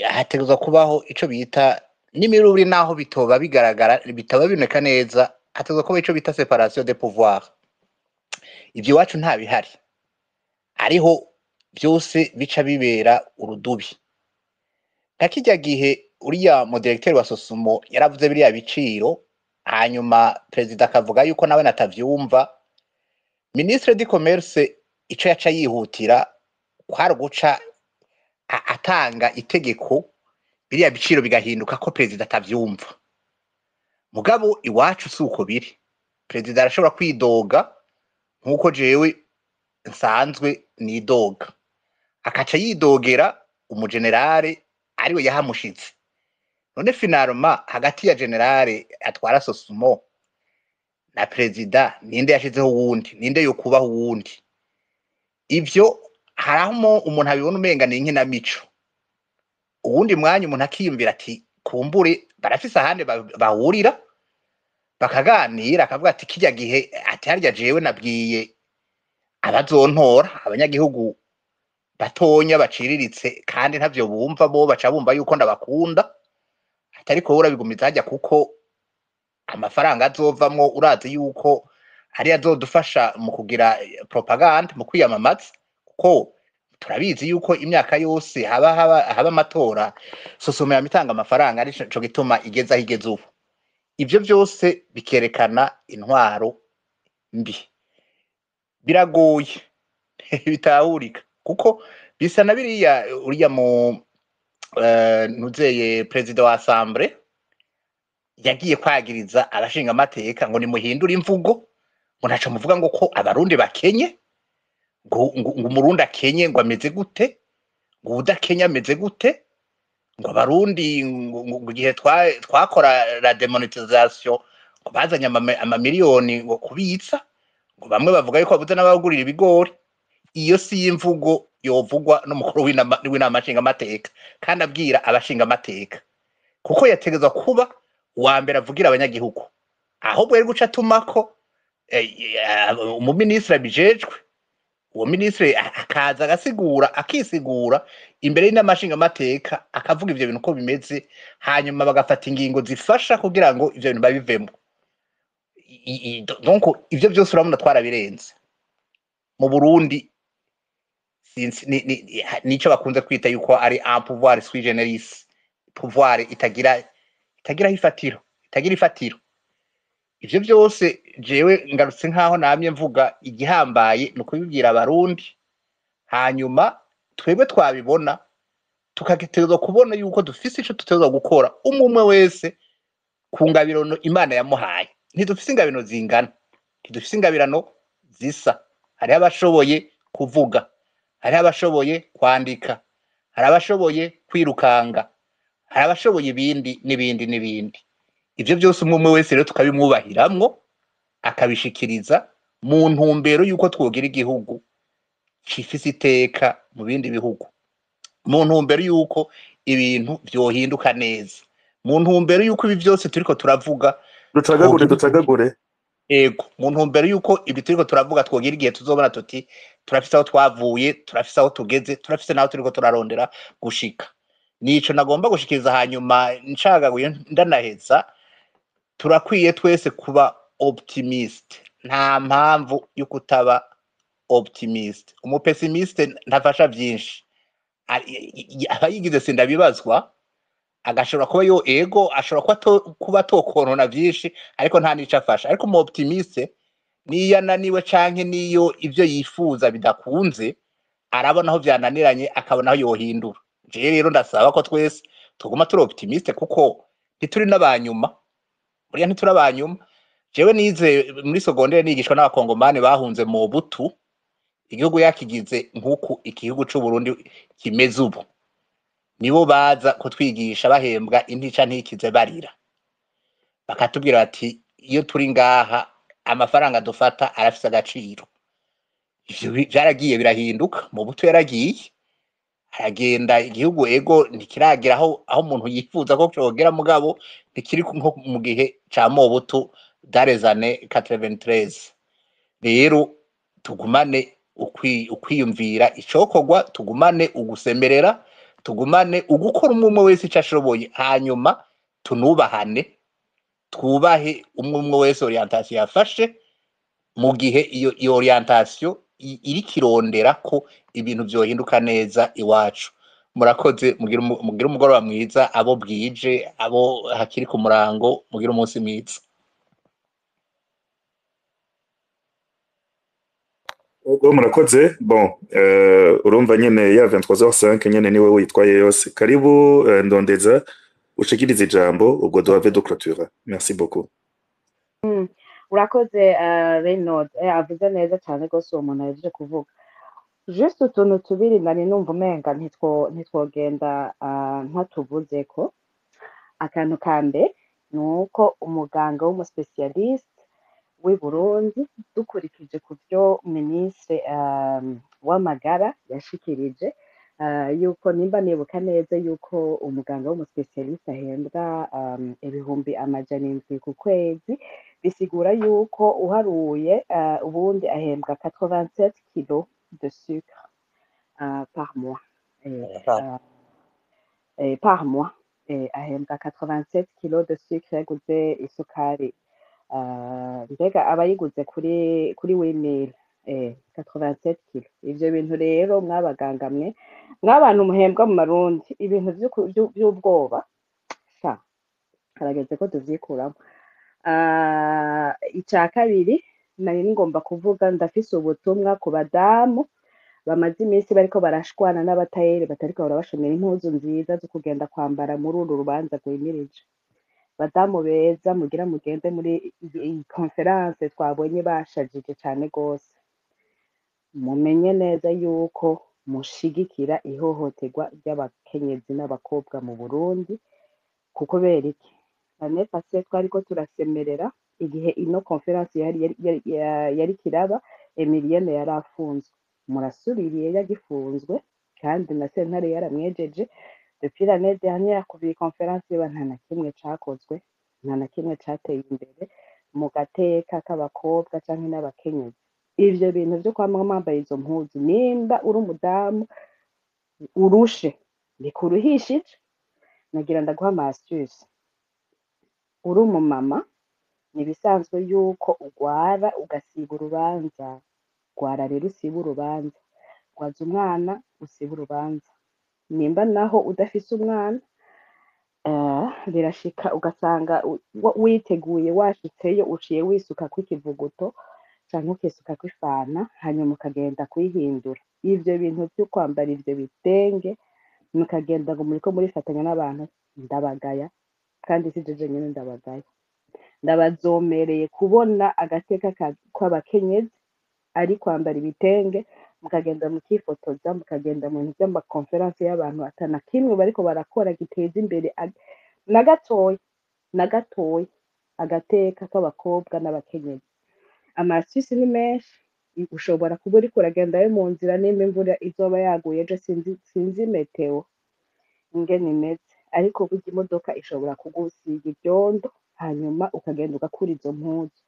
hategezwa kubaho ico bita n'imiruri naho bitoba bigaragara bitaba bineka neza hategezwa kubaho ico bita séparation des pouvoirs ivy'iwacu nta bihari ariho byose bica bibera urudubi kakijya gihe uriya mu directeur wa Sosumo yaravuze biriya biciro hanyuma president akavuga yuko nawe natavyumva ministre du commerce ico yaca yihutira kwari guca atanga itegeko biriya biciro bigahinduka ko president atavyumva mugabo iwacu suko biri president arashobora kwidoga nkuko jewe nsanzwe nidoga akaca yidogera umugenerale ariwe yahamushitse none finalement hagati ya generale atwara Sosumo na president ninde yashizeho wundi ninde yo kubaho wundi ivyo haramo umuntu abibona umenga ni nkina mico uwundi mwanya umuntu akiyumvira ati kumbure barafise ahandi bahurira bakaganira akavuga ati kijya gihe ati harya jewe nabwiye abazontora abanyagihugu batonya baciriritse kandi ntavyo bumva bo baca bumva yuko ndabakunda atari ko urabigumiza hajya kuko amafaranga azovamwo urazi yuko ari azodufasha mu kugira propaganda mu kwiyamamaza kuko turabizi yuko imyaka yose haba amatora Sosumo yamitanga amafaranga ari cyo gituma igeza higeze ubu ivyo byose bikerekana intwaro mbi biragoye bitahurika kuko bisa na biriya uriya mu nuzeye president wa assemblée yagiye kwagiriza abashinga amateka ngo nimuhindura imvugo ngo ntaco muvuga ngo ko abarundi bakenye ngo umurundi akenye ngo ameze gute ngo udakenya ameze gute ngo abarundi ngo gihe twakora la demonétisation ngo bazanye amamiliyoni ngo kubitsa ngo bamwe bavuga yuko babuze n'abagurira ibigori iyo si imvugo yovugwa n'umukuru w'inama nshinga amateka kandi abwira abashinga amateka kuko yategezwa kuba wa mbere avugira abanyagihugu ahubwo yari guca tumako umuministre abijejwe uwo ministre akaza agasigura akisigura imbere y'inama nshinga amateka akavuga ivyo bintu uko bimeze hanyuma bagafata ingingo zifasha kugira ngo ivyo bintu babivemo donc ivyo byose urabona twarabirenze mu Burundi nico bakunze kwita yuko ari un pouvoir sui generis pouvoir itagira ifatiro ivyo byose jewe ngarutse nkaho namye mvuga igihambaye no kubibwira abarundi hanyuma twebwe twabibona tukagitegerezwa kubona yuko dufise ico dutegerezwa gukora umwe wese ku ngabirano Imana yamuhaye. Ntidufise ingabirano zingana, ntidufise ingabirano zisa. Hariho abashoboye kuvuga, hariho abashoboye kwandika, hari abashoboye kwirukanga, hari abashoboye ibindi n'ibindi. Ivyo byose umwe wese rero tukabimwubahiramwo akabishikiriza mu ntumbero yuko twogira igihugu cifise iteka mu bindi bihugu, mu ntumbero yuko ibintu vyohinduka neza, mu ntumbero yuko ibi vyose turiko turavuga ducagagure ego, mu ntumbero yuko ibi turiko turavuga twogira igihe tuzobona tuti turafise aho twavuye, turafise aho tugeze, turafise naho turiko turarondera gushika. Nico nagomba gushikiriza, hanyuma ncagaguye ndanaheza, turakwiye twese kuba optimiste. Nta mpamvu yo kutaba optimiste. Umupessimiste ntafasha vyinshi. Abayigize sindabibazwa, agashobora kuba yo ego, ashobora kuba tokonona vyinshi, ariko nta nico afasha. Ariko umu optimiste niyo ananiwe canke niyo ivyo yifuza bidakunze, arabona aho vyananiranye akabona aho yohindura. Je rero ndasaba ko twese tuguma turi optimiste, kuko ntituri n'abanyuma. Buriya ntituri abanyuma. Jewe nize muri secondaire nigishwa n'abakongomani bahunze mu butu, igihugu yakigize nk'uku igihugu c'u Burundi kimeze ubu. Nibo baza kutwigisha bahembwa intica ntikize barira, bakatubwira bati iyo turi ngaha amafaranga dufata arafise agaciro. Ivyo vyaragiye birahinduka, mu butu yaragiye aragenda, igihugu ego ntikiragera aho umuntu yifuza ko cogera, mugabo ntikiri nko mu gihe ca Mobutu dans les années 93. Rero tugumane ukwiyumvira icokorwa, tugumane ugusemerera, tugumane ugukora umwe wese ico ashoboye, hanyuma tunubahane, twubahe umwe wese orientation yafashe, mu gihe iyo orientation iri kirondera ko ibintu vyohinduka neza iwacu. Murakoze, mugire umugoroba mwiza, abo bwije, abo hakiri ku murango, mugire umunsi mwiza. Ubwo murakoze. Bon, urumva nyene ya 23h05 nyene niwe witwaye yose. Karibu Ndondeza, ushikirize ijambo, ubwo duhave duclôtura. Merci beaucoup. Urakoze Reynolds, avuze neza cyane rwose uwo muntu yaje kuvuga. Just utuntu tubiri nari numva umenga ntitwogenda ntatuvuze ko. Akantu ka mbere ni uko umuganga w'umuspecialiste w'i Burundi, dukurikije ku byo minisitiri w'amagara yashikirije, yuko nimba nibuka neza yuko umuganga w'umuspecialiste ahembwa ibihumbi 700 ku kwezi, bisigura yuko uharuye ubundi ahembwa 87 kilos de sucre par mois. Par mois ahembwa 87 kilos de sucre yaguze isukari. Mbega abayiguze kuri 8000 87 kilo. Ivyo bintu rero mwabaganga mwe, mwabantu muhembwa mu marundi, ibintu by'ubwoba sha harageze ko tuvyikuramo. Ica kabiri nari ngomba kuvuga, ndafise ubutumwa ku badamu bamaze iminsi bariko barashwana n'abatayeri batariko barabashonera impuzu nziza zo kugenda kwambara muri uru rubanza rwimirije. Badamu beza, mugira mugende muri iyi conference twabonye bashajije cyane gose, mumenye neza yuko mushigikira ihohoterwa ry'abakenyezi n'abakobwa mu Burundi. Kuko beriki ane pase twariko turasemerera igihe ino conference yari kiraba, Emilienne yarafunzwe, murasubiriye yagifunzwe kandi na sentare yaramwejeje. Depuis l'année dernière kuva conference iba nta na kimwe cakozwe, nta na kimwe cateye imbere mu gateka k'abakobwa canke n'abakenyezi. Ivyo bintu vyo kwama mwambaye izo mpuzu, nimba uri umudamu urushe bikuruhishije, nagira ndaguha ama astuce. Uri umumama nibisanzwe yuko ugwara ugasiba urubanza, gwara rero usiba urubanza, gwaza umwana usiba urubanza. Nimba naho udafise umwana, birashika ugasanga witeguye washitseyo uciye wisuka kw'ikivuguto canke ukisuka kw'ifana, hanyuma ukagenda kwihindura. Ivyo bintu vyo kwambara ivyo bitenge mukagenda ngo muriko murifatanya n'abantu ndabagaya kandi si jeje nyene ndabagaya ndabazomereye kubona agateka kw'abakenyezi ari kwambara ibitenge mukagenda mukifotoza mukagenda mu bintu by'amakonferansi y'abantu atana kimwe bariko barakora giteza imbere na gatoya agateka k'abakobwa n'abakenyezi amasisi ni menshi ushobora kuba uriko uragendayo mu nzira nimba imvura izoba yaguye ejo sinzi meteo ingene imeze ariko burya imodoka ishobora kugusiga ibyondo hanyuma ukagenda ugakura izo mpuzu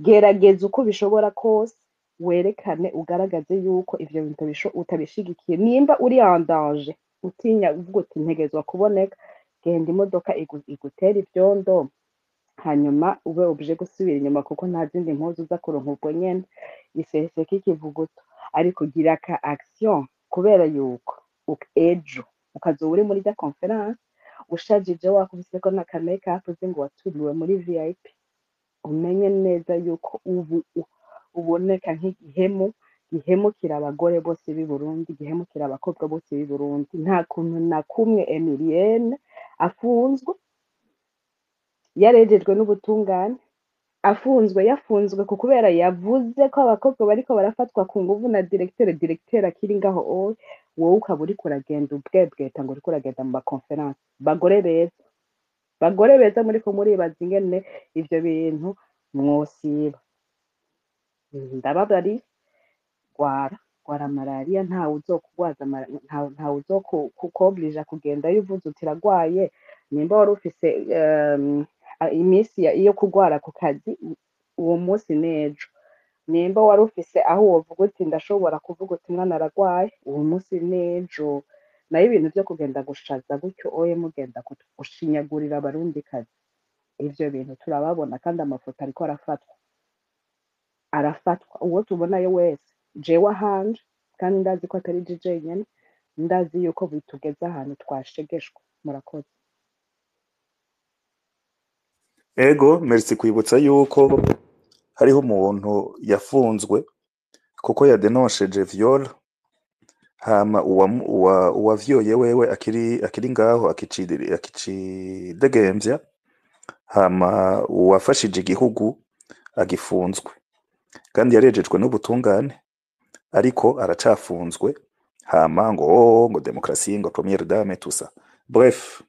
gerageza uko bishobora kose werekane ugaragaze yuko ivyo bintu utabishigikiye nimba uri en danger utinya uvuga uti ntegezwa kuboneka genda imodoka igutera ibyondo hanyuma ube obje gusubira inyuma kuko nta zindi mpuzu uza kuronka ubwo nyene isese k'ikivuguto ariko gira ka action kubera yuko ejo ukazoba uri muri da conference ushajije wakubiseko na ka make-up uzi ngo waturiwe muri VIP umenye neza yuko ubu uboneka gihemukira abagore bose b'i Burundi gihemukira abakobwa bose b'i Burundi nta kuntu na kumwe Emilienne afunzwe yarejejwe n'ubutungane yafunzwe kubera yavuze ko abakobwa bariko barafatwa ku nguvu na directeur akiri ngaho wowe ukaba uriko uragenda ubwebweta ngo uriko uragenda mu makonferansi bagore beza muriko muribaza ingene ivyo bintu mwosiba ndababari gwara malaria ntawe uzokugwaza ntawe uzokukoblija kugenda yuvuze utiragwaye nimba wari ufise iminsi iyo kugwara ku kazi uwo munsi nejo nimba wari ufise aho wovuga uti ndashobora kuvuga uti mwana aragwaye uwo munsi nejo nayo ibintu byo kugenda gushaza gutyo oye mugenda gushinyagurira abarundi kazi ivyo bintu turababona kandi amafoto ariko arafatwa uwo tubonayo wese jewe ahanje kandi ndazi ko atari jeje nyene ndazi yuko bitugeze ahantu twashegeshwe murakoze ego merci kwibutsa yuko hariho umuntu yafunzwe kuko yadenosheje viol hama uwavyoye wewe akiri ngaho akicidegembya hama uwafashije igihugu agifunzwe kandi yarejejwe n'ubutungane ariko aracafunzwe hama ngo demokrasi ngo première dame tout ça bref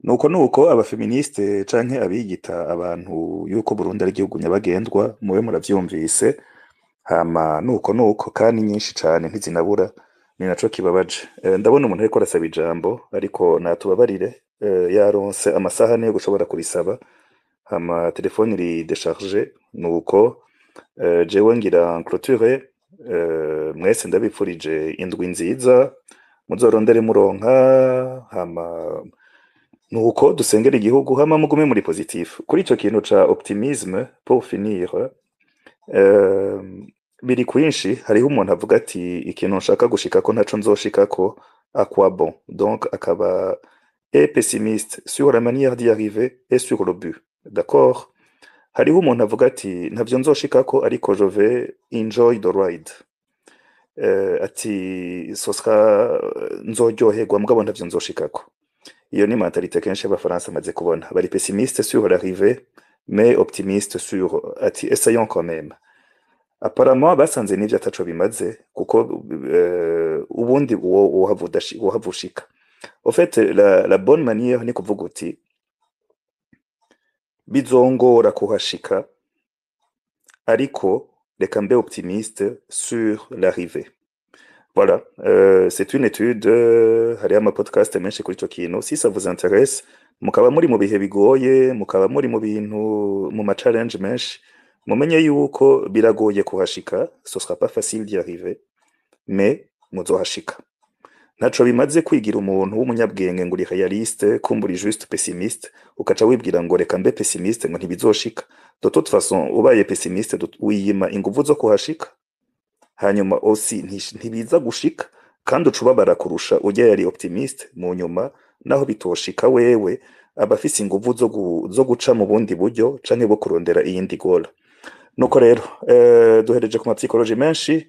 nuko abafeministe canke abiyita abantu yuko Burundi ari igihugu nyabagendwa mube muravyumvise hama nuko kandi nyinshi cane ntizinabura ni naco kibabaje ndabona umuntu ariko arasaba ijambo ariko natubabarire yaronse amasaha yo gushobora kurisaba hama telefone iri décharger nuko jewe ngira clôture mwese ndabipfurije indwi nziza muzorondere muronka hama nuko dusengera igihugu hama mugume muri positif kuri ico kintu ca optimisme pour finir biri kwinshi hariho umuntu avuga ati ikintu nshaka gushikako ntaco nzoshikako à quoi bon donc akaba pessimiste sur la manière d'y arriver et sur le but d'accord hariho umuntu avuga ati ntavyo nzoshikako ariko je vais enjoy the ride ati sosra nzoryoherwa mugabo ntavyo nzoshikako iyo ni mentalite kenshi y'abafaransa amaze kubona bari pessimiste sur l'arrivée mais optimiste sur ati essayons quand même apparemment basanze n'ivyo ataco bimaze kuko ubundi wohavushika au fait la bonne manière ni kuvuga uti bizongora kuhashika ariko reka mbe optimiste sur l'arrivée. Voilà, c'est une étude, hariya ama podcast menshi kuri ico kintu. Si ça vous intéresse, mukaba muri mu bihe bigoye, mukaba muri mu bintu mu ma challenge menshi, mumenye yuko biragoye kuhashika, ce sera pas facile d'y arriver, mais muzohashika. Ntaco bimaze kwigira umuntu w'umunyabwenge ngo uri realiste, kumburi juste pessimiste, ukaca wibwira ngo reka mbe pessimiste ngo ntibizoshika. De toute façon, ubaye pessimiste wiyima inguvu zo kuhashika. Hanyuma aussi ntibiza gushika kandi ucubabara kurusha ujya yari optimiste mu nyuma naho bitoshika wewe abafise inguvu zo guca mu bundi buryo canke bo kurondera iyindi gola. Nuko rero duhereje ku ma psychologie menshi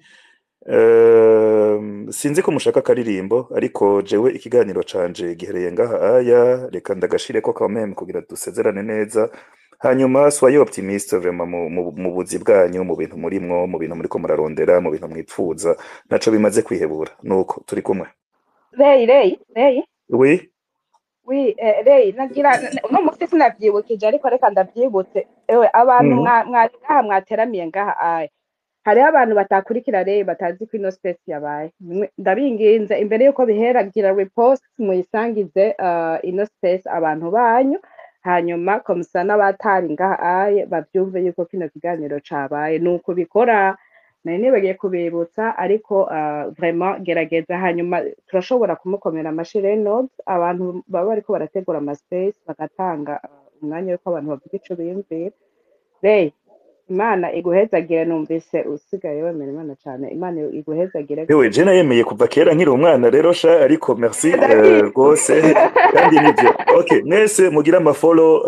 sinzi ko mushaka akaririmbo ariko jewe ikiganiro canje gihereye ngaha aya reka ndagashireko quand même kugira dusezerane neza hanyuma soyez optimiste vraiment mu buzi bwanyu mu bintu murimwo mu bintu muriko murarondera mu bintu mwipfuza naco bimaze kwihebura nuko turi kumwe Rey oui Rey nagira no musi sinavyibukije ariko reka ndavyibutse ewe abantu ngaha mwateramiye ngaha aya hariho abantu batakurikira Rey batazi ko ino space yabaye ndabinginze imbere yuko biheragira repost muyisangize ino space abantu banyu hanyuma komisa n'abatari ngaha aye bavyumve yuko kino kiganiro cabaye nuko bikora nari nibagiye kubibutsa ariko vraiment gerageza hanyuma turashobora kumukomera amashire notes abantu baba bariko barategura ama space bagatanga umwanya yuko abantu bavuga ico biyumvira Rey Imana iguhezagire numvise usigaye wemera Imana cyane Imana iguhezagire Ewe je nayemeye kuva kera nkiri umwana rero sha ariko merci gose kandi nivyo okay mwese mugira ama follow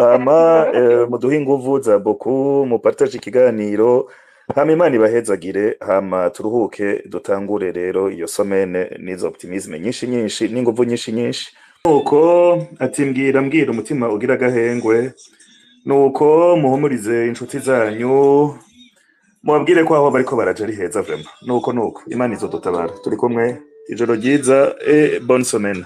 muduhe inguvu za beaucoup mu partage ikiganiro hama Imana ibahezagire hama turuhuke dutangure rero iyo semaine nizo optimisme nyinshi n'inguvu nyinshi nuko ati mbwira umutima ugira gahengwe nuko muhumurize inshuti zanyu mubabwire ko aho bariko baraje ari heza vraiment nuko Imana izodutabara turi kumwe ijoro ryiza bonne semaine